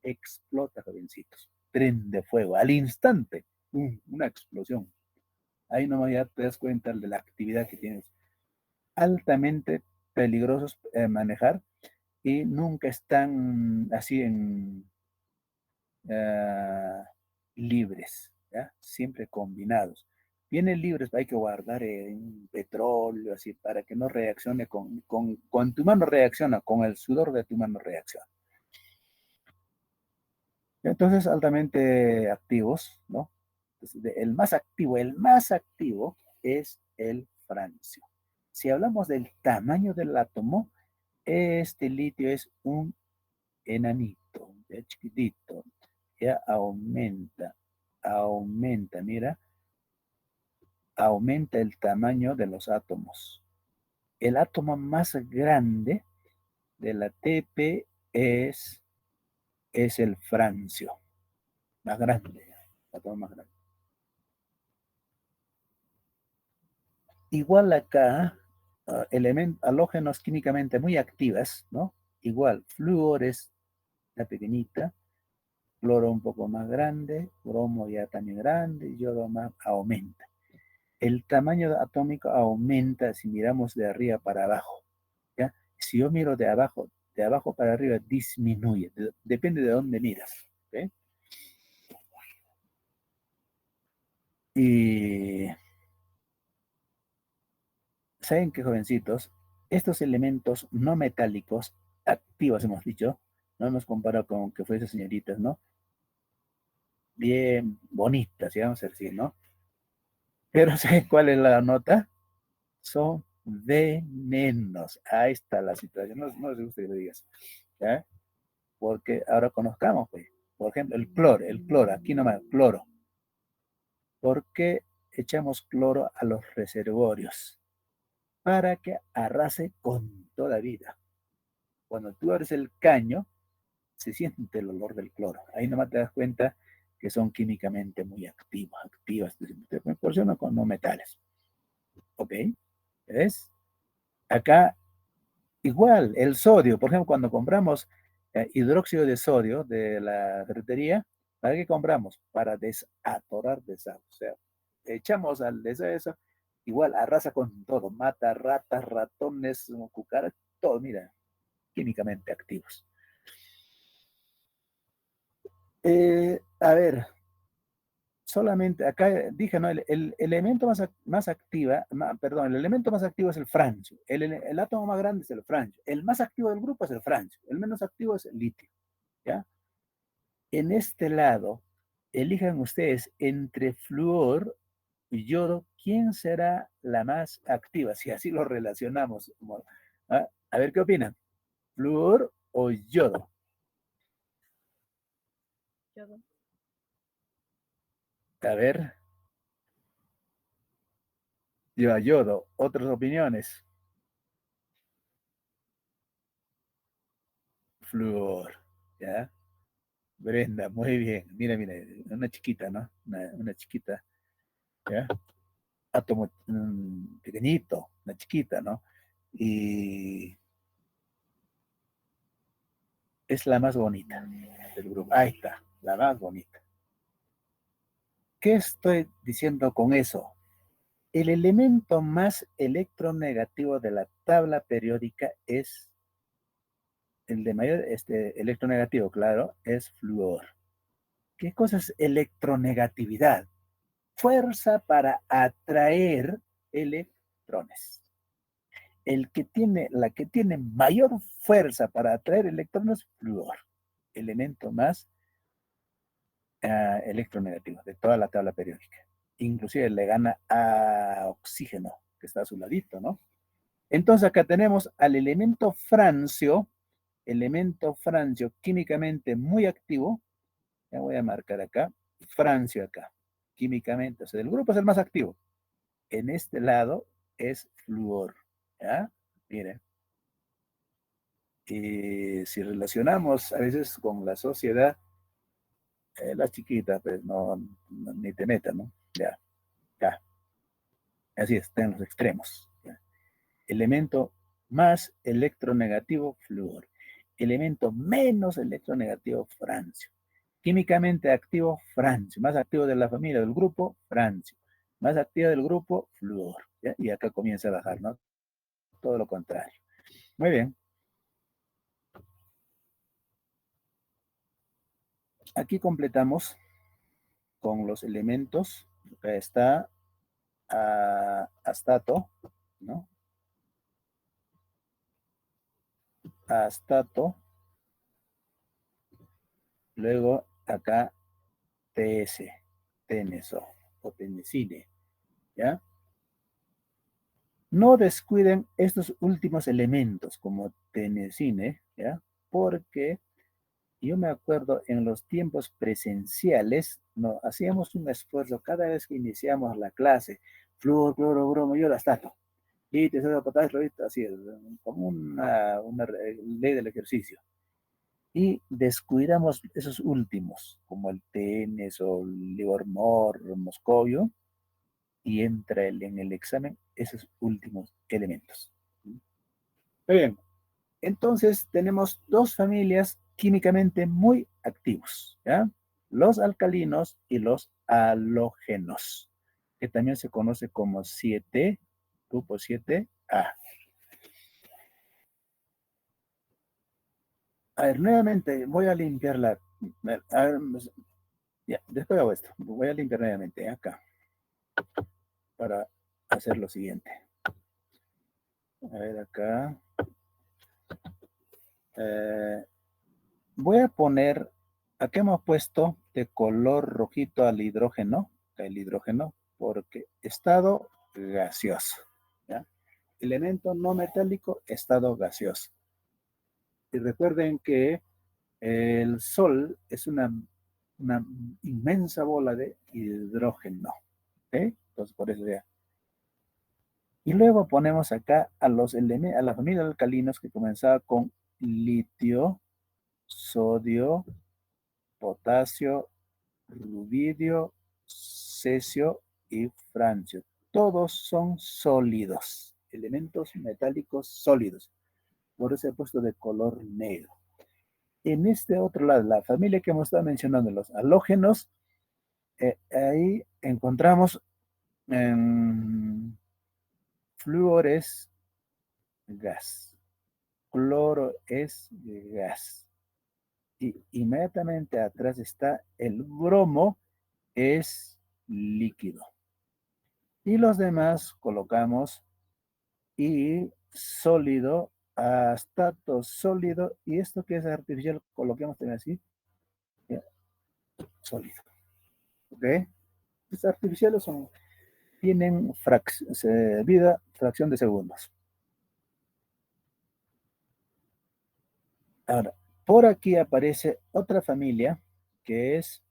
S1: explota, jovencitos. Prende fuego al instante. Una explosión. Ahí nomás ya te das cuenta de la actividad que tienes. Altamente peligrosos manejar y nunca están así uh, libres, ¿ya? Siempre combinados. Vienen libres, hay que guardar en petróleo, así, para que no reaccione con tu mano reacciona, con el sudor de tu mano reacciona. Entonces, altamente activos, ¿no? Entonces, el más activo es el francio. Si hablamos del tamaño del átomo, este litio es un enanito, ya chiquitito, ya aumenta, mira, aumenta el tamaño de los átomos. El átomo más grande de la TP es el francio, más grande, el átomo más grande. Igual acá, halógenos químicamente muy activas, ¿no? Igual, flúor es la pequeñita, cloro un poco más grande, bromo ya también grande, yodo más aumenta. El tamaño atómico aumenta si miramos de arriba para abajo, ¿ya? Si yo miro de abajo para arriba disminuye, depende de dónde miras, ¿ok? Y ¿saben qué, jovencitos? Estos elementos no metálicos, activos hemos dicho, no hemos comparado con que fuesen señoritas, ¿no? Bien bonitas, si vamos a decir, ¿no? Pero ¿saben cuál es la nota? Son venenos. Ahí está la situación. No les gusta que lo digas, ¿ya? Porque ahora conozcamos, pues. Por ejemplo, el cloro, aquí nomás, cloro. ¿Por qué echamos cloro a los reservorios? Para que arrase con toda vida. Cuando tú abres el caño, se siente el olor del cloro. Ahí nomás te das cuenta que son químicamente muy activas. Te proporcionan con no metales. ¿Ok? ¿Ves? Acá, igual, el sodio. Por ejemplo, cuando compramos hidróxido de sodio de la ferretería, ¿para qué compramos? Para desatorar desagüe. O sea, echamos al desagüe eso, igual arrasa con todo, mata ratas, ratones, cucarachas, todo, mira, químicamente activos. A ver, solamente acá dije, ¿no? El elemento más activa, perdón, el elemento más activo es el francio. El átomo más grande es el francio. El más activo del grupo es el francio. El menos activo es el litio. ¿Ya? En este lado, elijan ustedes entre flúor y yodo, ¿quién será la más activa? Si así lo relacionamos. ¿Ah? A ver qué opinan. ¿Flúor o yodo?
S3: Yodo.
S1: A ver, yo a yodo. ¿Otras opiniones? Flúor. ¿Ya? Brenda, muy bien. Mira, mira, una chiquita, ¿no? Una chiquita, ¿ya? Átomo pequeñito, una chiquita, ¿no? Y es la más bonita del grupo. Ahí está, la más bonita. ¿Qué estoy diciendo con eso? El elemento más electronegativo de la tabla periódica es el de mayor electronegativo, claro, es flúor. ¿Qué cosa es electronegatividad? Fuerza para atraer electrones. La que tiene mayor fuerza para atraer electrones, flúor, elemento más electronegativo de toda la tabla periódica. Inclusive le gana a oxígeno, que está a su ladito, ¿no? Entonces acá tenemos al elemento francio químicamente muy activo. Ya voy a marcar acá, francio acá, químicamente, o sea, del grupo es el más activo. En este lado es flúor, ¿ya? Miren. Y si relacionamos a veces con la sociedad, las chiquitas, pues ni te metas, ¿no? Ya, ya. Así está en los extremos. ¿Ya? Elemento más electronegativo, flúor. Elemento menos electronegativo, francio. Químicamente activo, francio. Más activo de la familia, del grupo, francio. Más activo del grupo, flúor. ¿Ya? Y acá comienza a bajar, ¿no? Todo lo contrario. Muy bien. Aquí completamos con los elementos. Acá está astato, ¿no? Astato. Luego acá TS, teneso o tenesine, ¿ya? No descuiden estos últimos elementos como tenecine, ¿ya? Porque yo me acuerdo en los tiempos presenciales, no, hacíamos un esfuerzo cada vez que iniciamos la clase, flúor, cloro, bromo, yodo, astato, y tercero, potasio, así, como una ley del ejercicio. Y descuidamos esos últimos, como el tenis o el livermore, moscovio, y entra en el examen esos últimos elementos. Muy bien, entonces tenemos dos familias químicamente muy activos, ¿ya? Los alcalinos y los halógenos, que también se conoce como 7, grupo 7A. A ver, nuevamente voy a limpiar la... A ver, ya, después hago esto. Voy a limpiar nuevamente acá para hacer lo siguiente. A ver acá. Eh, Voy a poner, aquí hemos puesto de color rojito al hidrógeno, el hidrógeno, porque estado gaseoso, ¿ya? Elemento no metálico, estado gaseoso. Y recuerden que el Sol es una inmensa bola de hidrógeno, ¿ok? Entonces, por eso ya. Y luego ponemos acá a los elementos, a la familia de alcalinos que comenzaba con litio, sodio, potasio, rubidio, cesio y francio. Todos son sólidos, elementos metálicos sólidos. Por eso he puesto de color negro. En este otro lado, la familia que hemos estado mencionando, los halógenos, ahí encontramos flúor es gas, cloro es gas. Y inmediatamente atrás está el bromo, es líquido. Y los demás colocamos y sólido, astato sólido, y esto que es artificial, coloquemos también así, ya, sólido. ¿Ok? Los artificiales tienen vida, fracción de segundos. Ahora, por aquí aparece otra familia que es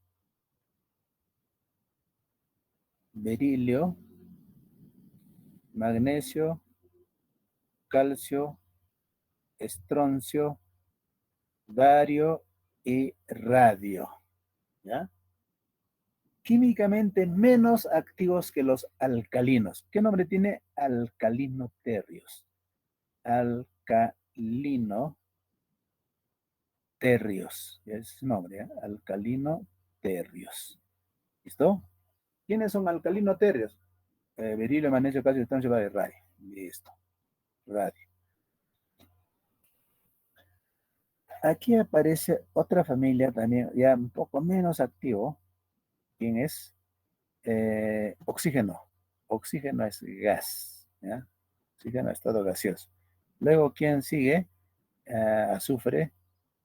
S1: berilio, magnesio, calcio, estroncio, bario y radio. ¿Ya? Químicamente menos activos que los alcalinos. ¿Qué nombre tiene? Alcalinoterrios. Alcalinoterrios. Es su nombre, ¿eh? Alcalinoterrios. ¿Listo? ¿Quiénes son alcalinoterrios? Berilio, magnesio, calcio, estroncio, bario, radio. Listo. Radio. Aquí aparece otra familia también, ya un poco menos activo. ¿Quién es? Oxígeno. Oxígeno es gas, ¿ya? Oxígeno estado gaseoso. Luego, ¿quién sigue? Azufre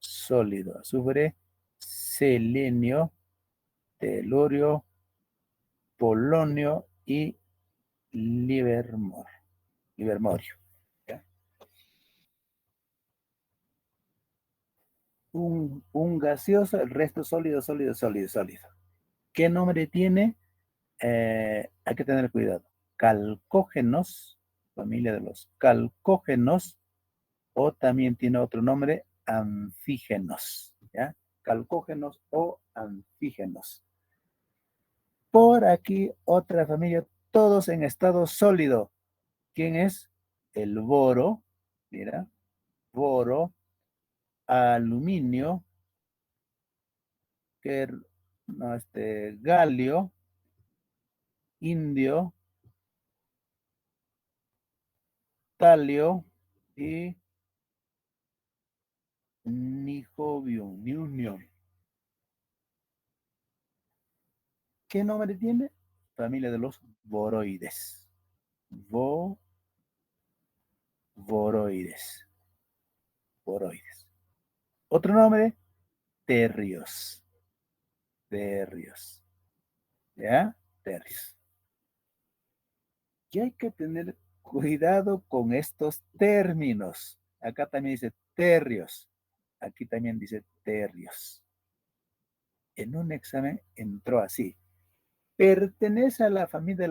S1: sólido. Azufre, selenio, telurio, polonio y livermorio. ¿Ya? Un gaseoso, el resto sólido, sólido, sólido, sólido. ¿Qué nombre tiene? Hay que tener cuidado. Calcógenos, familia de los calcógenos, o también tiene otro nombre, anfígenos, ¿ya? Calcógenos o anfígenos. Por aquí otra familia, todos en estado sólido. ¿Quién es? El boro, mira, boro, aluminio, que, no, galio, indio, talio y niobio. ¿Qué nombre tiene? Familia de los boroides. Boroides. Boroides. Otro nombre, terrios. Terrios. ¿Ya? Terrios. Y hay que tener Cuidado con estos términos. Acá también dice terrios. Aquí también dice terrios. En un examen entró así. Pertenece a la familia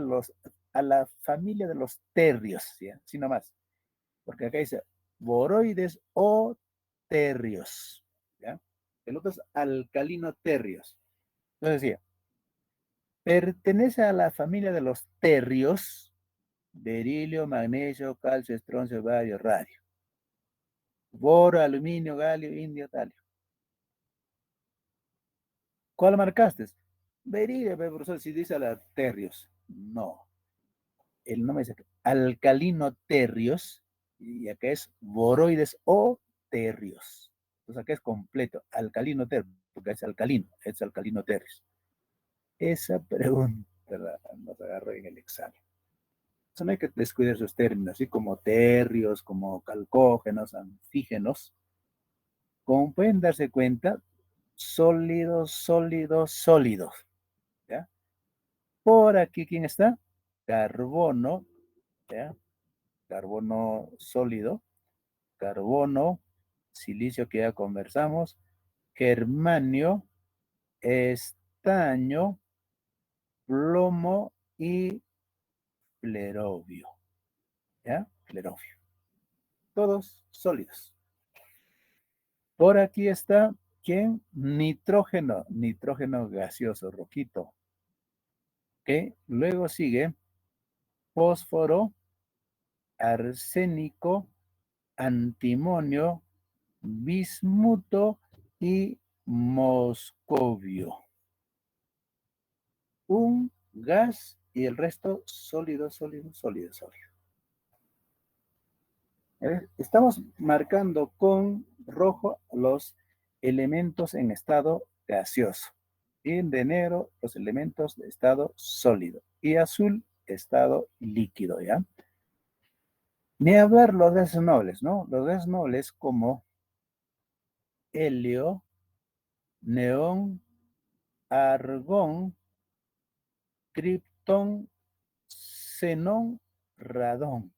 S1: de los terrios, ¿sí? Así nomás. Porque acá dice boroides o terrios, ¿ya? El otro es alcalino terrios. Entonces decía, pertenece a la familia de los terrios, berilio, magnesio, calcio, estroncio, bario, radio. Boro, aluminio, galio, indio, talio. ¿Cuál marcaste? Berilio, profesor, si dice a la terrios. No. El nombre dice alcalino terrios y acá es boroides o terrios. Entonces acá es completo, alcalino terrios, porque es alcalino terrios. Esa pregunta nos agarró en el examen. Entonces no hay que descuidar sus términos, así como terrios, como calcógenos, antígenos. Como pueden darse cuenta, sólidos, sólidos, sólidos. ¿Ya? Por aquí, ¿quién está? Carbono, ¿ya? Carbono sólido, carbono, silicio que ya conversamos, germanio, estaño, plomo y flerovio. ¿Ya? Flerovio. Todos sólidos. Por aquí está, ¿quién? Nitrógeno, nitrógeno gaseoso, roquito. ¿Ok? Luego sigue fósforo, arsénico, antimonio, bismuto y moscovio. Un gas y el resto sólido, sólido, sólido, sólido. Estamos marcando con rojo los elementos en estado gaseoso y de negro los elementos de estado sólido y azul estado líquido, ¿ya? Ni hablar los gases nobles, ¿no? Los gases nobles como helio, neón, argón, criptón, xenón, radón.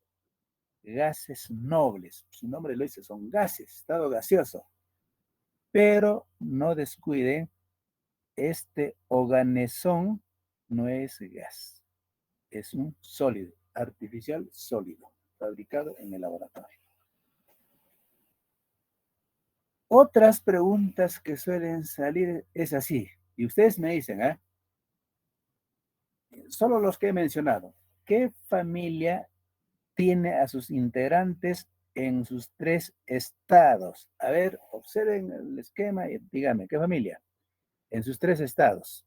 S1: Gases nobles. Su nombre lo dice, son gases, estado gaseoso. Pero no descuide, este oganesón no es gas, es un sólido, artificial sólido, fabricado en el laboratorio. Otras preguntas que suelen salir es así, y ustedes me dicen, ¿eh? Solo los que he mencionado. ¿Qué familia tiene a sus integrantes en sus tres estados? A ver, observen el esquema y díganme, ¿qué familia? En sus tres estados.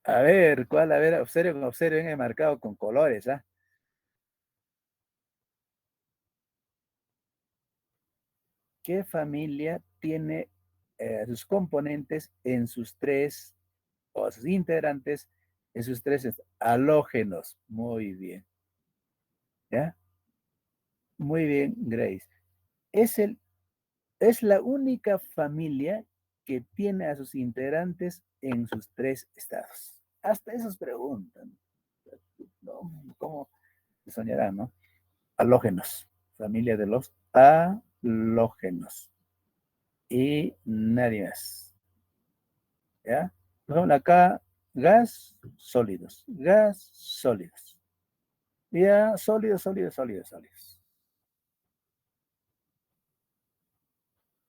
S1: A ver, ¿cuál? A ver, observen, observen, he marcado con colores, ¿ah? ¿Qué familia tiene sus componentes en sus tres, o sus integrantes en sus tres halógenos? Muy bien. ¿Ya? Muy bien, Grace. Es, es la única familia que tiene a sus integrantes en sus tres estados. Hasta esos preguntan. ¿No? ¿Cómo se soñarán, no? Halógenos. Familia de los halógenos. Y nadie más. ¿Ya? Bueno, acá gas, sólidos. Gas, sólidos. Ya, sólidos, sólidos, sólidos, sólidos.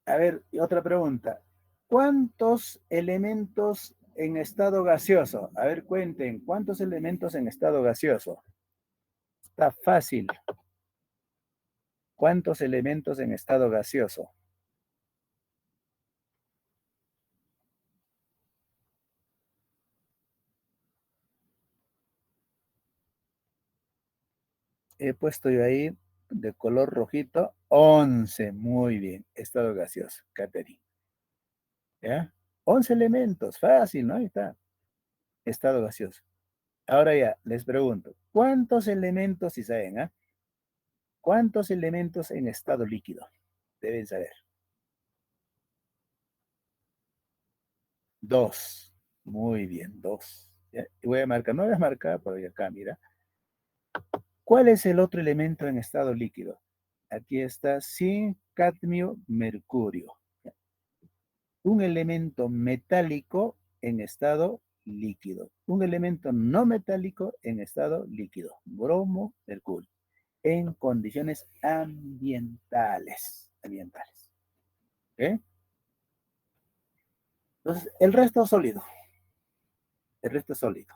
S1: A ver, y otra pregunta. ¿Cuántos elementos en estado gaseoso? A ver, cuenten, ¿cuántos elementos en estado gaseoso? Está fácil. ¿Cuántos elementos en estado gaseoso? He puesto yo ahí de color rojito 11. Muy bien, estado gaseoso, Catherine. ¿Ya? 11 elementos, fácil, ¿no? Ahí está, estado gaseoso. Ahora ya, les pregunto, ¿cuántos elementos, si saben, cuántos elementos en estado líquido? Deben saber. Dos. Muy bien, 2. ¿Ya? Y voy a marcar, no voy a marcar, pero acá, mira. ¿Cuál es el otro elemento en estado líquido? Aquí está zinc, cadmio, mercurio. Un elemento metálico en estado líquido. Un elemento no metálico en estado líquido. Bromo, mercurio. En condiciones ambientales. ¿Ok? Entonces, el resto es sólido. El resto es sólido.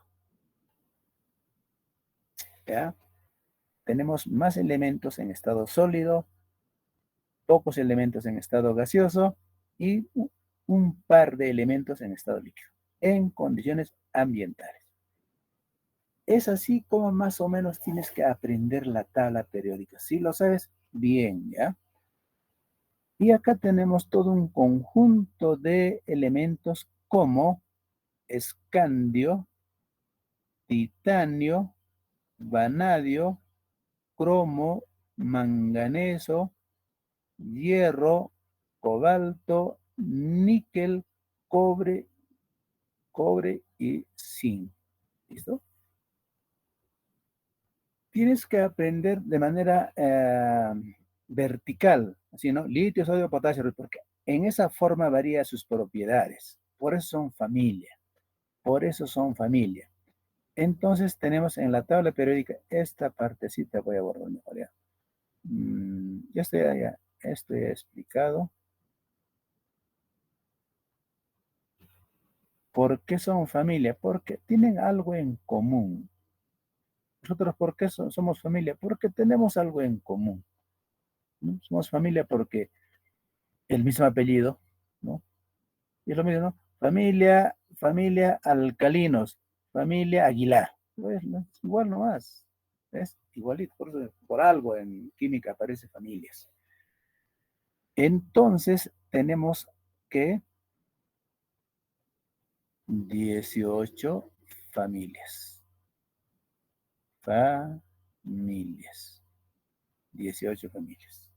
S1: ¿Ya? Tenemos más elementos en estado sólido, pocos elementos en estado gaseoso y un par de elementos en estado líquido, en condiciones ambientales. Es así como más o menos tienes que aprender la tabla periódica. Si lo sabes, bien, ¿ya? Y acá tenemos todo un conjunto de elementos como escandio, titanio, vanadio, cromo, manganeso, hierro, cobalto, níquel, cobre, cobre y zinc. ¿Listo? Tienes que aprender de manera vertical, así, ¿no? Litio, sodio, potasio, porque en esa forma varía sus propiedades. Por eso son familia. Por eso son familia. Entonces tenemos en la tabla periódica esta partecita, voy a borrar mejor ya. Ya estoy allá, esto ya he explicado. ¿Por qué son familia? Porque tienen algo en común. Nosotros, ¿por qué somos familia? Porque tenemos algo en común, ¿no? Somos familia porque el mismo apellido, ¿no? Y es lo mismo, ¿no? Familia Alcalinos, familia Aguilar. Pues, ¿no? Es igual nomás. Es igualito, por algo en química aparece familias. Entonces, tenemos que 18 familias. Familias. 18 familias.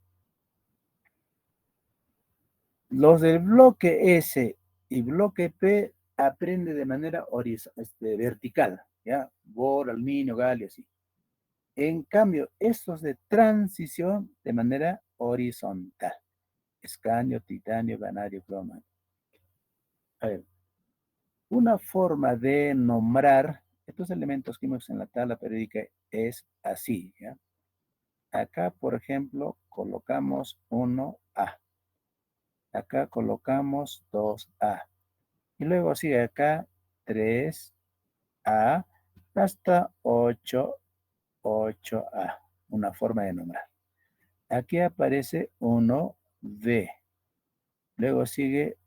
S1: Los del bloque S y bloque P aprende de manera vertical, ¿ya? Boro, aluminio, galio, así. En cambio, estos de transición de manera horizontal. Escandio, titanio, vanadio, cromo. A ver, una forma de nombrar estos elementos químicos en la tabla periódica es así, ¿ya? Acá, por ejemplo, colocamos 1A. Acá colocamos 2A. Y luego sigue acá 3A hasta 8A. Una forma de nombrar. Aquí aparece 1B. Luego sigue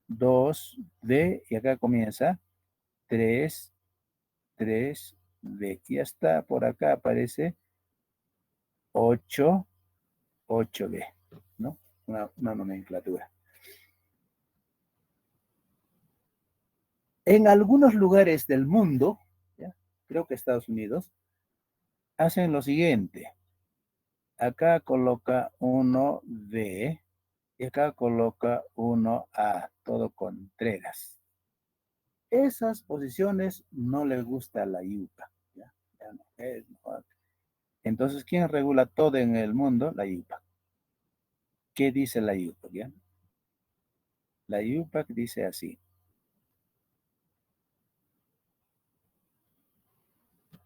S1: 2D y acá comienza 3B. Y hasta por acá aparece 8B, ¿no? Una nomenclatura. En algunos lugares del mundo, ¿ya? Creo que Estados Unidos, hacen lo siguiente. Acá coloca 1B y acá coloca 1A, todo con treras. Esas posiciones no le gusta a la IUPAC. ¿Ya? Ya no, no. Entonces, ¿quién regula todo en el mundo? La IUPAC. ¿Qué dice la IUPAC? ¿Ya? La IUPAC dice así.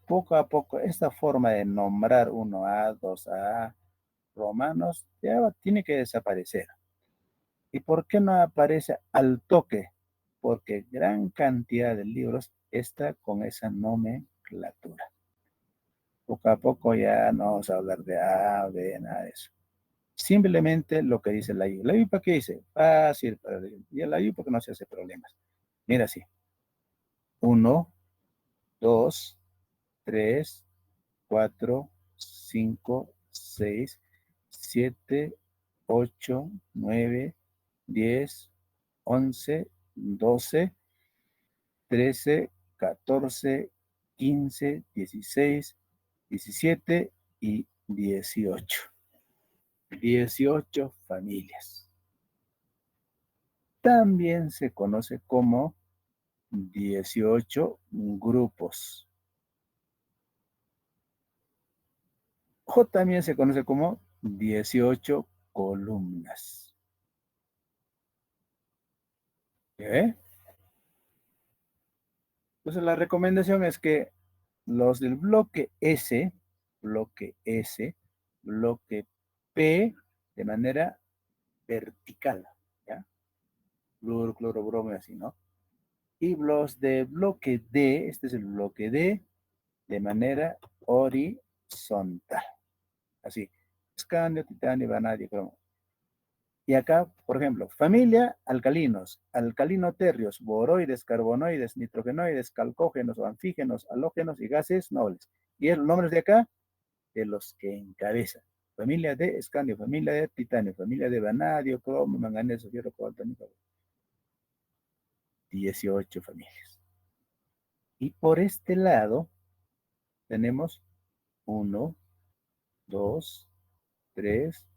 S1: Poco a poco, esta forma de nombrar 1A, 2A, romanos, ya tiene que desaparecer. ¿Y por qué no aparece al toque? Porque gran cantidad de libros está con esa nomenclatura. Poco a poco ya no vamos a hablar de A, B, nada de eso. Simplemente lo que dice la IUPAC. ¿La IUPAC qué dice? Fácil para leer. Y la IUPAC no se hace problemas. Mira así. 1, 2, 3, 4, 5, 6, 7, 8, 9, 10, 11, 12, 13, 14, 15, 16, 17 y 18. 18 familias. También se conoce como 18 grupos. O también se conoce como 18 columnas. ¿Eh? Entonces la recomendación es que los del bloque S, bloque P, de manera vertical, ¿ya? Fluoro, cloro, bromo y así, ¿no? Y los de bloque D, este es el bloque D, de manera horizontal. Así, escandio, titanio, vanadio, cromo. Y acá, por ejemplo, familia alcalinos, alcalinoterrios, boroides, carbonoides, nitrogenoides, calcógenos o anfígenos, halógenos y gases nobles. Y el nombre de acá, de los que encabezan. Familia de escandio, familia de titanio, familia de vanadio, cromo, manganeso, hierro, cobalto, níquel. 18 familias. Y por este lado tenemos 1, 2, 3,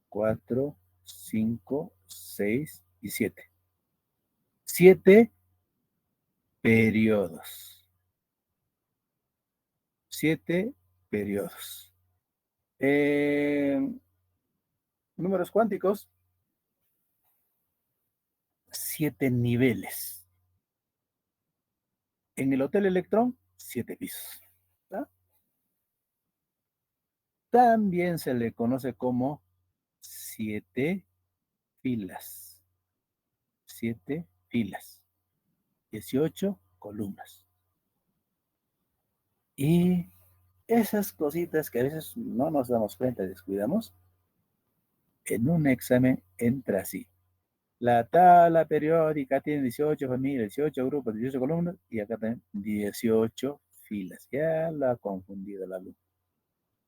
S1: 4, 5, 6 y 7. 7 periodos. 7 periodos. Números cuánticos, 7 niveles. En el Hotel Electrón, 7 pisos. ¿Ah? También se le conoce como 7 filas. 7 filas. 18 columnas. Y esas cositas que a veces no nos damos cuenta, descuidamos, en un examen entra así. La tabla periódica tiene 18 familias, 18 grupos, 18 columnas y acá también 18 filas. Ya la ha confundido la luz.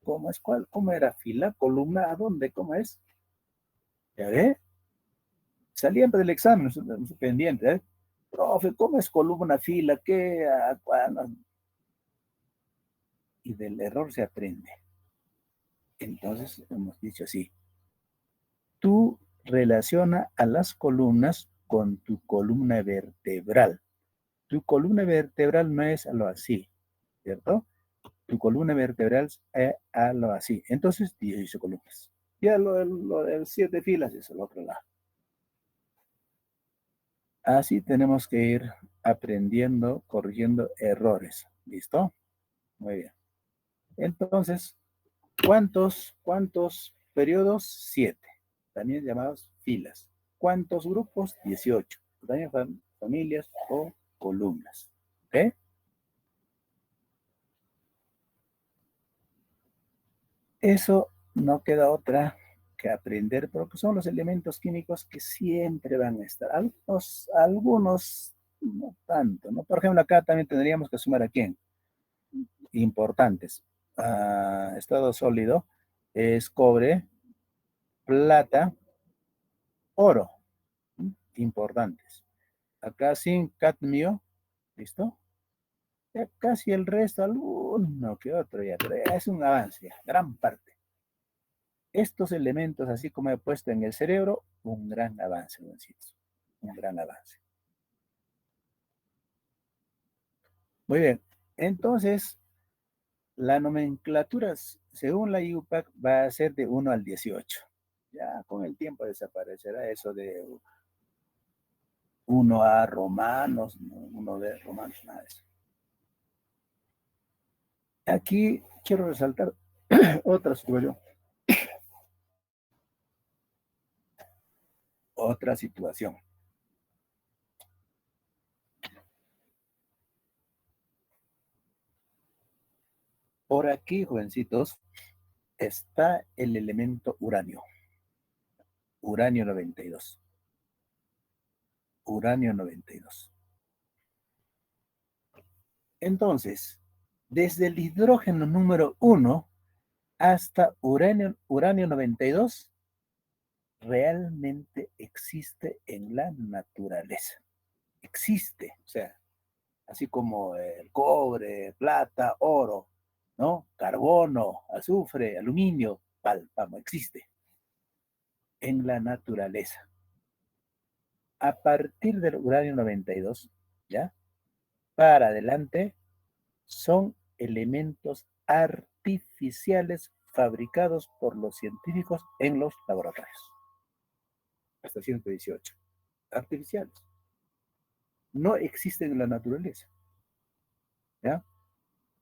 S1: ¿Cómo es cuál? ¿Cómo era? ¿Fila? ¿Columna? ¿A dónde? ¿Cómo es? ¿Ya ve? Salían del examen, pendiente, ¿eh? Profe, ¿cómo es columna, fila? ¿Qué? Y del error se aprende. Entonces hemos dicho así. Tú relaciona a las columnas con tu columna vertebral. Tu columna vertebral no es algo así, ¿cierto? Tu columna vertebral es algo así. Entonces, 18 columnas. Ya lo de 7 filas es el otro lado. Así tenemos que ir aprendiendo, corrigiendo errores. ¿Listo? Muy bien. Entonces, ¿cuántos periodos? 7. También llamados filas. ¿Cuántos grupos? 18. También familias o columnas. ¿Ok? Eso no queda otra que aprender, porque son los elementos químicos que siempre van a estar. Algunos no tanto, ¿no? Por ejemplo, acá también tendríamos que sumar a quién. Importantes. Estado sólido es cobre, plata, oro. Importantes. Acá sin cadmio, ¿listo? Ya casi el resto, alguno que otro ya, pero ya es un avance, ya, gran parte. Estos elementos, así como he puesto en el cerebro, un gran avance, jovencitos. Un gran avance. Muy bien. Entonces, la nomenclatura, según la IUPAC, va a ser de 1 al 18. Ya con el tiempo desaparecerá eso de 1A romanos, 1B romanos, nada de eso. Aquí quiero resaltar otra situación. Otra situación. Por aquí, jovencitos, está el elemento uranio. Uranio 92. Uranio 92. Entonces, desde el hidrógeno número 1 hasta uranio 92, realmente existe en la naturaleza. Existe, o sea, así como el cobre, plata, oro, ¿no? Carbono, azufre, aluminio, vamos, existe en la naturaleza. A partir del uranio 92, ¿ya? para adelante son elementos artificiales fabricados por los científicos en los laboratorios. Hasta 118. Artificiales. No existen en la naturaleza. ¿Ya?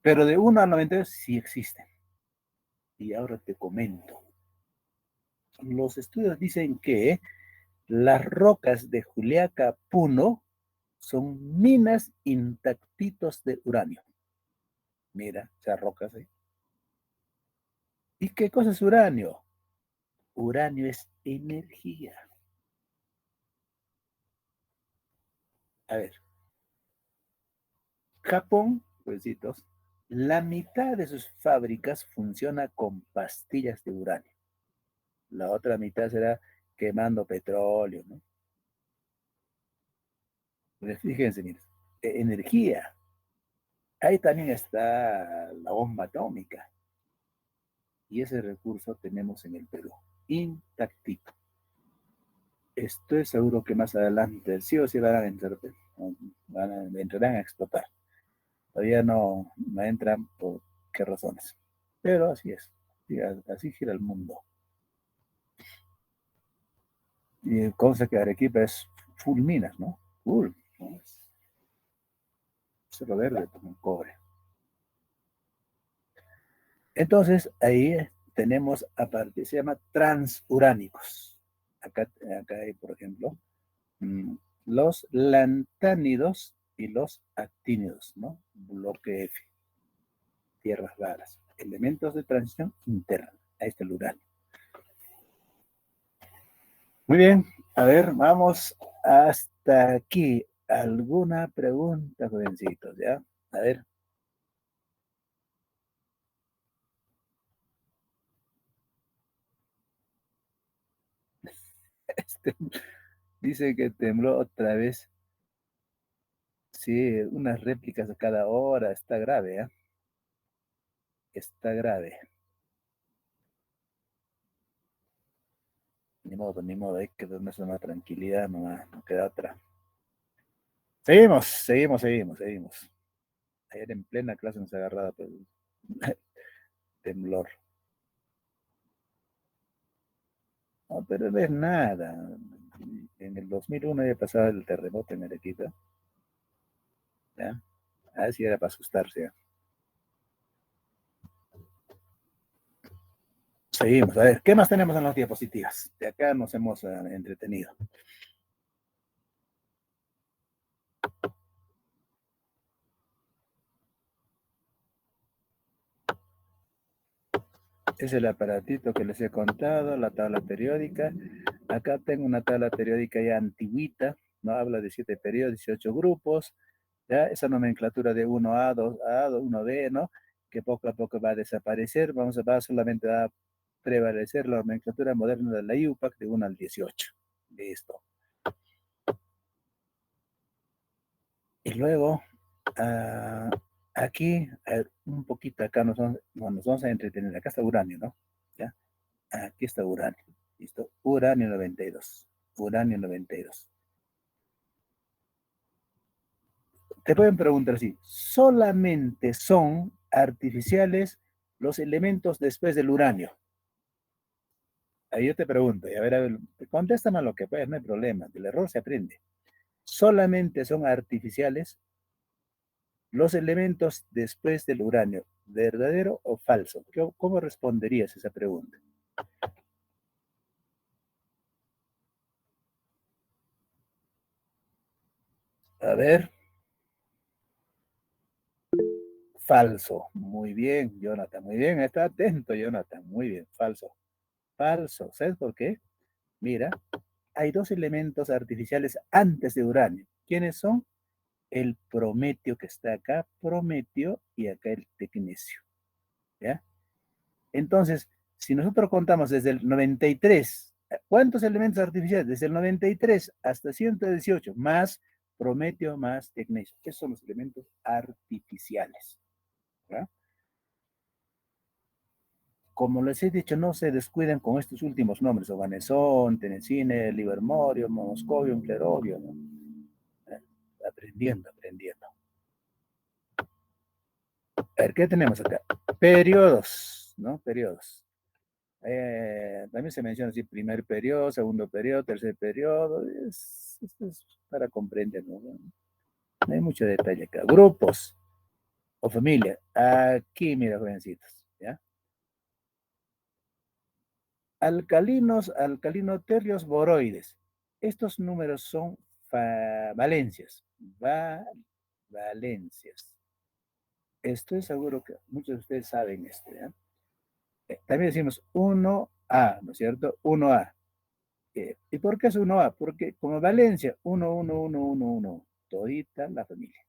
S1: Pero de 1 al 92 sí existen. Y ahora te comento. Los estudios dicen que las rocas de Juliaca Puno son minas intactitos de uranio. Mira, esas rocas ahí. ¿Y qué cosa es uranio? Uranio es energía. A ver, Japón, pues, la mitad de sus fábricas funciona con pastillas de uranio. La otra mitad será quemando petróleo, ¿no? Pues fíjense, miren, energía. Ahí también está la bomba atómica. Y ese recurso tenemos en el Perú, intactito. Estoy seguro que más adelante sí o sí van a entrar, entrarán a explotar. Todavía no entran por qué razones. Pero así es. Así gira el mundo. Y cosa que Arequipa es full minas, ¿no? Full, ¿no? Cerro Verde con cobre. Entonces, ahí tenemos, aparte, se llama transuránicos. Acá hay, por ejemplo, los lantánidos y los actínidos, ¿no? Bloque F, tierras raras, elementos de transición interna. Ahí está el uranio. Muy bien, a ver, vamos hasta aquí. ¿Alguna pregunta, jovencitos? ¿Ya? A ver. Este, dice que tembló otra vez. Sí, unas réplicas a cada hora. Está grave, ¿eh? Está grave. Ni modo, hay que darnos una tranquilidad, no queda otra. Seguimos. Ayer en plena clase nos agarraba por el temblor. No, pero no es nada. En el 2001 ya pasaba el terremoto en Arequipa. ¿Ya? Así era para asustarse. ¿Ya? Seguimos, a ver, ¿qué más tenemos en las diapositivas? De acá nos hemos entretenido. Es el aparatito que les he contado, la tabla periódica. Acá tengo una tabla periódica ya antiguita, ¿no? Habla de 7 periodos, 18 grupos, ¿ya? Esa nomenclatura de 1A, 2A, 1B, ¿no? Que poco a poco va a desaparecer, va solamente a prevalecer la nomenclatura moderna de la IUPAC de 1 al 18. Listo. Y luego, aquí, un poquito acá nos vamos a entretener. Acá está uranio, ¿no? ¿Ya? Aquí está uranio. ¿Listo? Uranio 92. Uranio 92. Te pueden preguntar así, ¿solamente son artificiales los elementos después del uranio? Ahí yo te pregunto, y a ver, contéstame lo que puedes, no hay problema, del error se aprende. ¿Solamente son artificiales los elementos después del uranio? ¿Verdadero o falso? ¿Cómo responderías esa pregunta? A ver, falso. Muy bien, Jonathan, muy bien, está atento, Jonathan, muy bien, falso. Falso, ¿sabes por qué? Mira, hay dos elementos artificiales antes de uranio. ¿Quiénes son? El prometio que está acá, prometio, y acá el tecnecio. ¿Ya? Entonces, si nosotros contamos desde el 93, ¿cuántos elementos artificiales? Desde el 93 hasta 118, más prometio, más tecnecio. Esos son los elementos artificiales. ¿Ya? Como les he dicho, no se descuiden con estos últimos nombres, oganesón, tenecine, livermorio, moscovio, clerovio, ¿no? Aprendiendo. A ver, ¿qué tenemos acá? Periodos, ¿no? Periodos. También se menciona así, primer periodo, segundo periodo, tercer periodo. Esto es para comprender, ¿no? No hay mucho detalle acá. Grupos o familia. Aquí, mira, jovencitos, ¿ya? Alcalinos, alcalinoterrios, boroides. Estos números son valencias. Valencias. Estoy seguro que muchos de ustedes saben esto, ¿ya? También decimos 1A, ¿no es cierto? 1A. ¿Y por qué es 1A? Porque como Valencia, 1, 1, 1, 1, 1, todita la familia.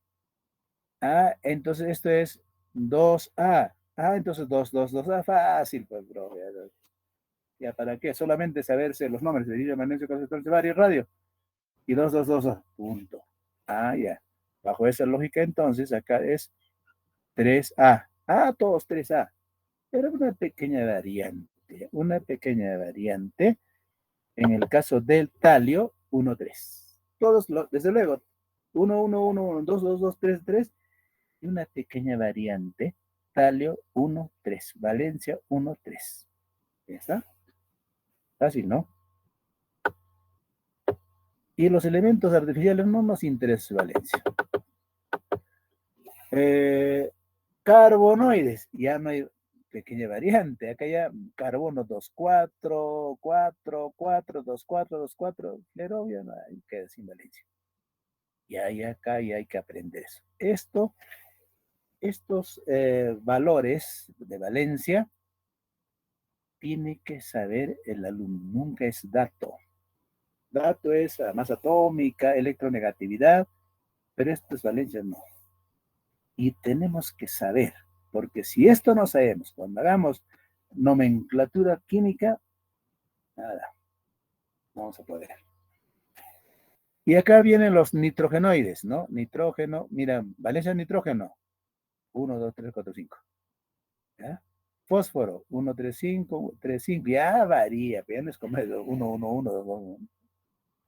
S1: Ah, entonces esto es 2A. Ah, entonces 2, 2, 2A, fácil, pues, bro. Ya, ¿para qué? Solamente saberse los nombres de Villa Manecio, Concepción, Cebar y Radio. Y 2, 2, 2, 2, punto. Ah, ya. Bajo esa lógica, entonces, acá es 3A. Ah, todos 3A. Pero una pequeña variante en el caso del talio 1, 3. Todos, desde luego, 1, 1, 1, 1, 2, 2, 2, 3, 3, y una pequeña variante, talio 1, 3, Valencia 1, 3. ¿Ya está? Fácil, ¿no? Y los elementos artificiales no nos interesa Valencia. Eh, Carbonoides, ya no hay pequeña variante. Acá ya carbono 2, 4, 4, 4, 2, 4, 2, 4, flerovia, no hay que decir Valencia. Y ahí acá ya hay que aprender eso. Estos valores de valencia tiene que saber el alumno, nunca es dato. Dato es masa atómica, electronegatividad, pero esto es valencia no. Y tenemos que saber, porque si esto no sabemos, cuando hagamos nomenclatura química, nada, no vamos a poder. Y acá vienen los nitrogenoides, ¿no? Nitrógeno, mira, valencia nitrógeno, 1, 2, 3, 4, 5. ¿Ya? Fósforo, 1, 3, 5, 3, 5, ya varía, ya no es como 1, 1, 1, 2, 1,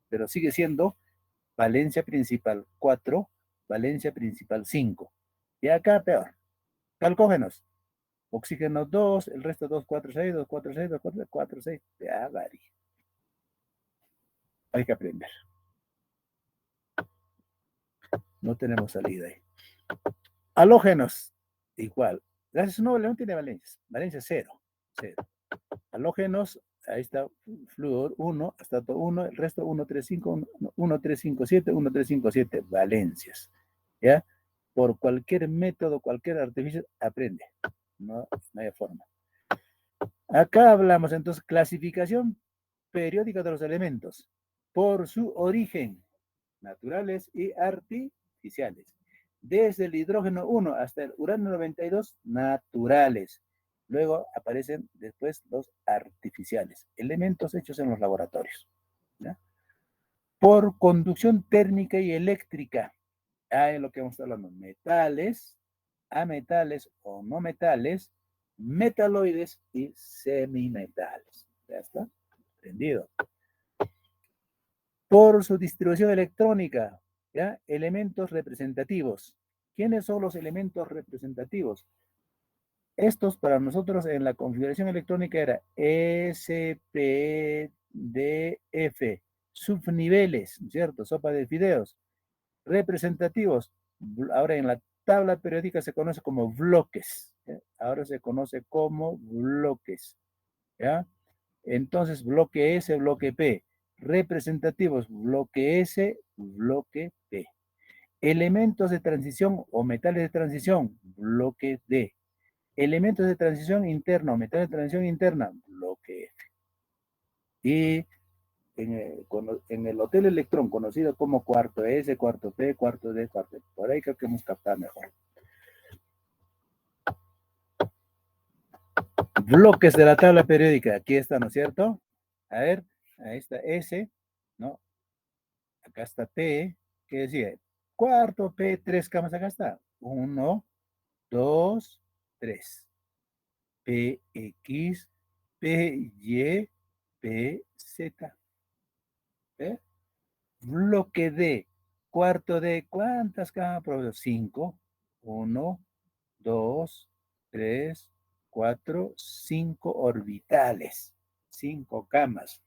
S1: pero sigue siendo valencia principal 4, valencia principal 5. Y acá peor, calcógenos, oxígeno 2, el resto 2, 4, 6, 2, 4, 6, 2, 4, 4, 6, ya varía. Hay que aprender. No tenemos salida ahí. Halógenos, igual. Gracias no, no tiene valencia. Valencia 0. 0. Halógenos, ahí está flúor 1, estato 1, el resto 1, 3, 5, 1, 3, 5, 7, 1, 3, 5, 7, valencias. ¿Ya? Por cualquier método, cualquier artificio, aprende. No, no hay forma. Acá hablamos entonces clasificación periódica de los elementos por su origen, naturales y artificiales. Desde el hidrógeno 1 hasta el uranio 92, naturales. Luego aparecen después los artificiales, elementos hechos en los laboratorios. ¿Ya? Por conducción térmica y eléctrica. En lo que vamos a estar hablando, metales, ametales o no metales, metaloides y semimetales. ¿Ya está? Entendido. Por su distribución electrónica, ¿ya? Elementos representativos. ¿Quiénes son los elementos representativos? Estos para nosotros en la configuración electrónica era SPDF, subniveles, ¿cierto? Sopa de fideos. Representativos, ahora en la tabla periódica se conoce como bloques, ¿ya? Ahora se conoce como bloques, ¿ya? Entonces, bloque S, bloque P. Representativos, bloque S, bloque P. Elementos de transición o metales de transición, bloque D. Elementos de transición interna o metales de transición interna, bloque F. Y en el hotel electrón, conocido como cuarto S, cuarto P, cuarto D, cuarto F. Por ahí creo que hemos captado mejor. Bloques de la tabla periódica, aquí está, ¿no es cierto? A ver, ahí está S, ¿no? Acá está P, ¿qué decía? Cuarto P, 3 camas, acá está. 1, 2, 3. PX, PY, PZ. ¿Eh? Bloque D, cuarto D, ¿cuántas camas? 5, 1, 2, 3, 4, 5 orbitales, 5 camas.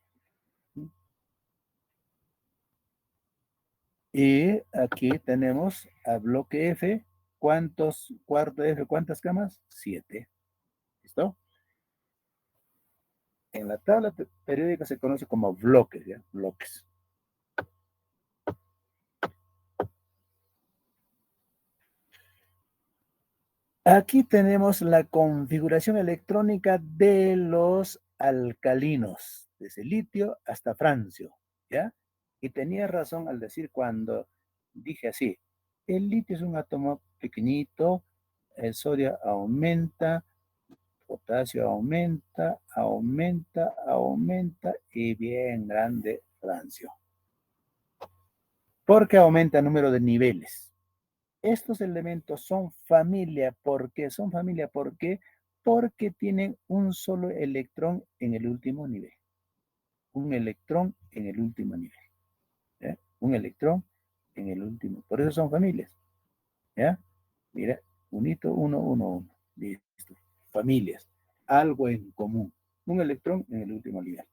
S1: Y aquí tenemos a bloque F. Cuarto F, ¿cuántas camas? 7. ¿Listo? En la tabla periódica se conoce como bloques, ¿ya? Bloques. Aquí tenemos la configuración electrónica de los alcalinos, desde litio hasta francio, ¿ya? Y tenía razón al decir cuando dije así, el litio es un átomo pequeñito, el sodio aumenta, potasio aumenta, aumenta y bien grande francio. Porque aumenta el número de niveles. Estos elementos son familia. ¿Por qué? Son familia. ¿Por qué? Porque tienen un solo electrón en el último nivel. Un electrón en el último nivel. ¿Ya? Un electrón en el último. Por eso son familias. ¿Ya? Mira, unito, 1, 1, 1. Listo. Familias. Algo en común. Un electrón en el último nivel.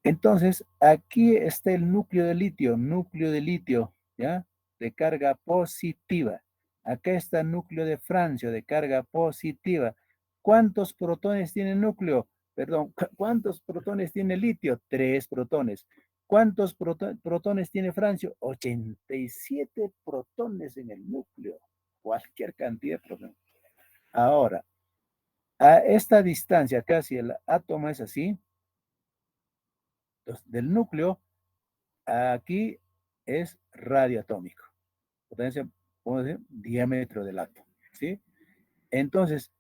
S1: Entonces, aquí está el núcleo de litio, ¿ya? De carga positiva. Acá está el núcleo de francio, de carga positiva. ¿Cuántos protones tiene el núcleo? Perdón, ¿cuántos protones tiene litio? 3 protones. ¿Cuántos protones tiene francio? 87 protones en el núcleo. Cualquier cantidad de protones. Ahora, a esta distancia, casi el átomo es así. Entonces, del núcleo, aquí es radioatómico. Potencia, podemos decir, diámetro del átomo, ¿sí? Entonces,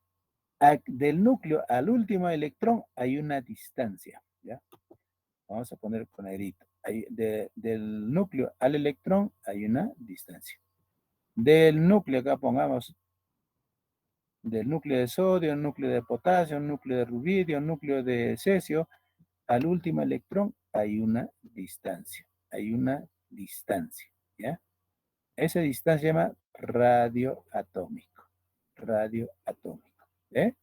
S1: del núcleo al último electrón hay una distancia, ¿ya? Vamos a poner con negrito. Del núcleo al electrón hay una distancia. Del núcleo, acá pongamos, del núcleo de sodio, núcleo de potasio, núcleo de rubidio, núcleo de cesio, al último electrón hay una distancia. Hay una distancia, ¿ya? Esa distancia se llama radioatómico. Radioatómico. ¿Eh?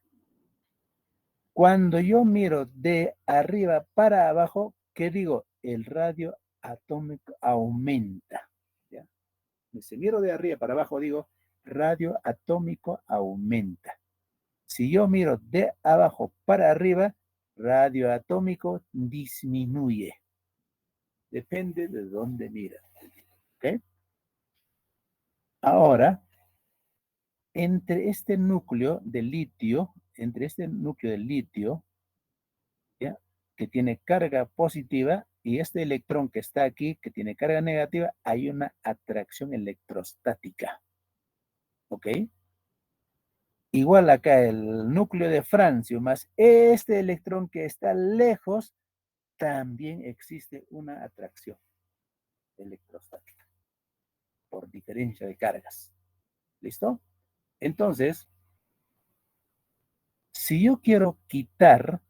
S1: Cuando yo miro de arriba para abajo, ¿qué digo? El radio atómico aumenta. ¿Ya? Si miro de arriba para abajo, digo radio atómico aumenta. Si yo miro de abajo para arriba, radio atómico disminuye. Depende de dónde mira. ¿Ok? Ahora, entre este núcleo de litio, ¿ya? Que tiene carga positiva, y este electrón que está aquí, que tiene carga negativa, hay una atracción electrostática. ¿Ok? Igual acá el núcleo de francio más este electrón que está lejos, también existe una atracción electrostática por diferencia de cargas. ¿Listo? Entonces, si yo quiero quitar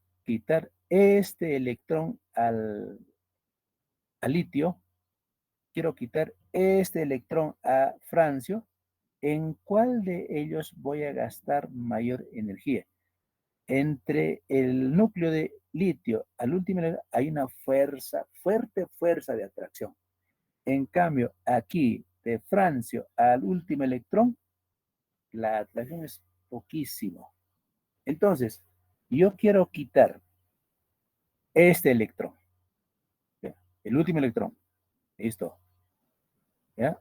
S1: este electrón al litio, quiero quitar este electrón a francio, ¿en cuál de ellos voy a gastar mayor energía? Entre el núcleo de litio al último hay una fuerte fuerza de atracción. En cambio, aquí de francio al último electrón, la atracción es poquísimo. Entonces, yo quiero quitar este electrón, ¿ya? El último electrón, listo, ¿ya?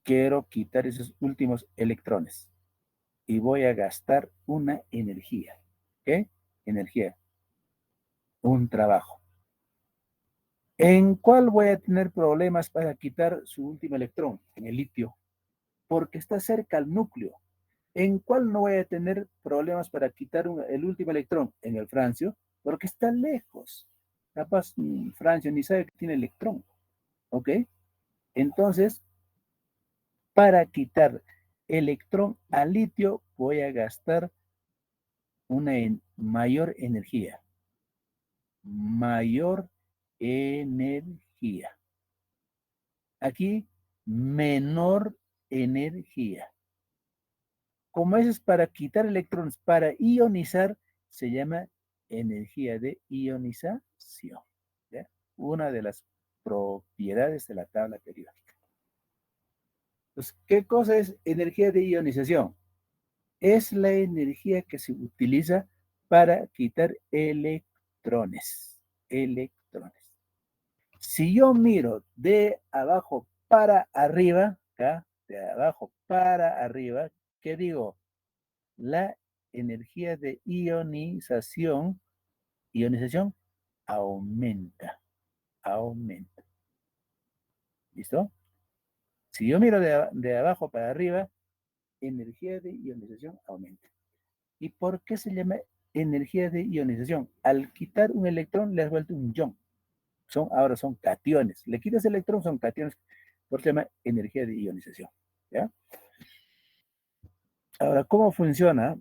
S1: Quiero quitar esos últimos electrones y voy a gastar una energía. ¿Qué? Energía, un trabajo. ¿En cuál voy a tener problemas para quitar su último electrón? En el litio, porque está cerca al núcleo. ¿En cuál no voy a tener problemas para quitar el último electrón? En el francio, porque está lejos. Capaz francio ni sabe que tiene electrón. ¿Ok? Entonces, para quitar electrón al litio, voy a gastar una mayor energía. Mayor energía. Aquí, menor energía. como eso es para quitar electrones, para ionizar, se llama energía de ionización. ¿Ya? Una de las propiedades de la tabla periódica. Entonces, ¿qué cosa es energía de ionización? Es la energía que se utiliza para quitar electrones. Electrones. Si yo miro de abajo para arriba, ¿ya? De abajo para arriba, ¿qué digo? La energía de ionización aumenta, aumenta. ¿Listo? Si yo miro de abajo para arriba, energía de ionización aumenta. ¿Y por qué se llama energía de ionización? Al quitar un electrón le has vuelto un ion. Ahora son cationes. Le quitas el electrón, son cationes. Por eso se llama energía de ionización. ¿Ya? Ahora, ¿cómo funciona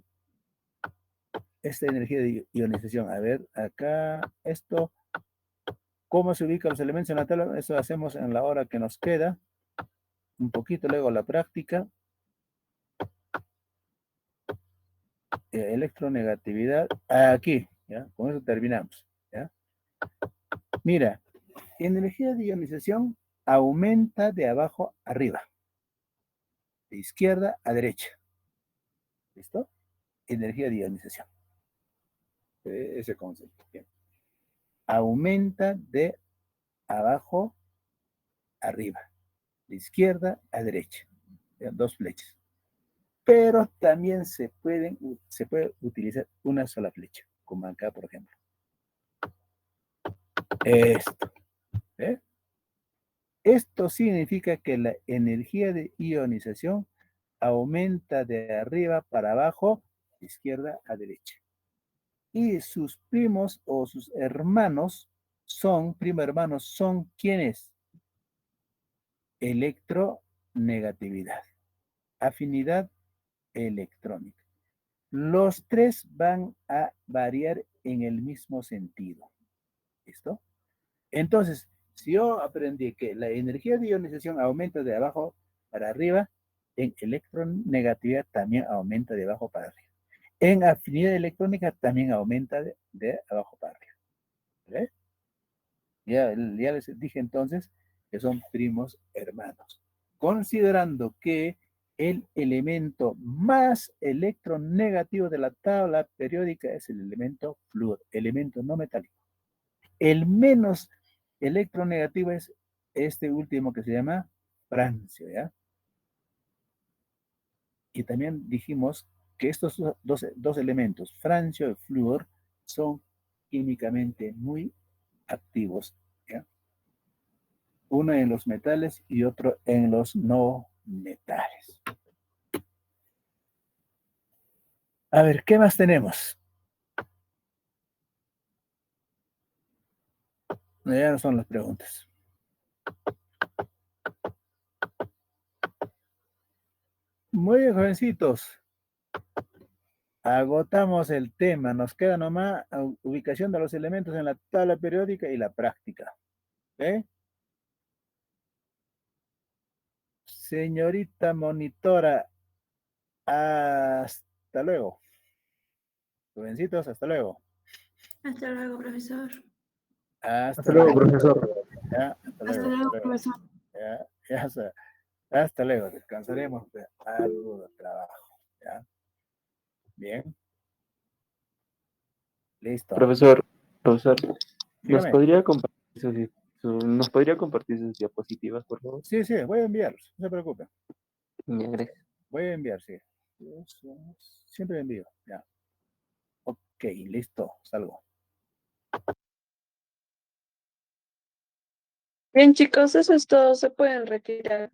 S1: esta energía de ionización? A ver, acá, esto, ¿cómo se ubican los elementos en la tabla? Eso hacemos en la hora que nos queda. Un poquito luego la práctica. Electronegatividad. Aquí, ¿ya? Con eso terminamos. ¿Ya? Mira, energía de ionización aumenta de abajo a arriba, de izquierda a derecha. ¿Listo? Energía de ionización. Ese concepto. Bien. Aumenta de abajo a arriba, de izquierda a derecha. ¿Ya? Dos flechas. Pero también se puede utilizar una sola flecha, como acá, por ejemplo. Esto. ¿Eh? Esto significa que la energía de ionización aumenta de arriba para abajo, de izquierda a derecha. Y sus primos o sus hermanos primo hermanos son ¿quiénes? Electronegatividad, afinidad electrónica. Los tres van a variar en el mismo sentido. ¿Listo? Entonces, si yo aprendí que la energía de ionización aumenta de abajo para arriba, en electronegatividad también aumenta de abajo para arriba. En afinidad electrónica también aumenta de abajo para arriba. ¿Ves? Ya les dije entonces que son primos hermanos. Considerando que el elemento más electronegativo de la tabla periódica es el elemento flúor, elemento no metálico. El menos electronegativo es este último que se llama francio, ¿ya? Y también dijimos que estos dos elementos, francio y flúor, son químicamente muy activos, ¿ya? Uno en los metales y otro en los no metales. A ver, ¿qué más tenemos? Ya no son las preguntas. Muy bien, jovencitos. Agotamos el tema. Nos queda nomás ubicación de los elementos en la tabla periódica y la práctica. ¿Eh? Señorita monitora, hasta luego. Jovencitos, hasta luego.
S3: Hasta luego, profesor.
S1: Hasta
S2: luego,
S1: luego.
S2: profesor.
S1: Ya, hasta luego.
S3: Hasta luego, profesor.
S1: Hasta luego. Descansaremos de algo de trabajo. ¿Ya? Bien. Listo.
S4: Profesor, ¿nos
S1: Dígame.
S4: podría compartir ¿nos podría compartir sus diapositivas, por favor?
S1: Sí, voy a enviarlos. No se preocupe.
S4: Gracias.
S1: Voy a enviar, sí. Siempre envío. Ya. Ok, listo. Salgo.
S5: Bien, chicos, eso es todo. Se pueden retirar.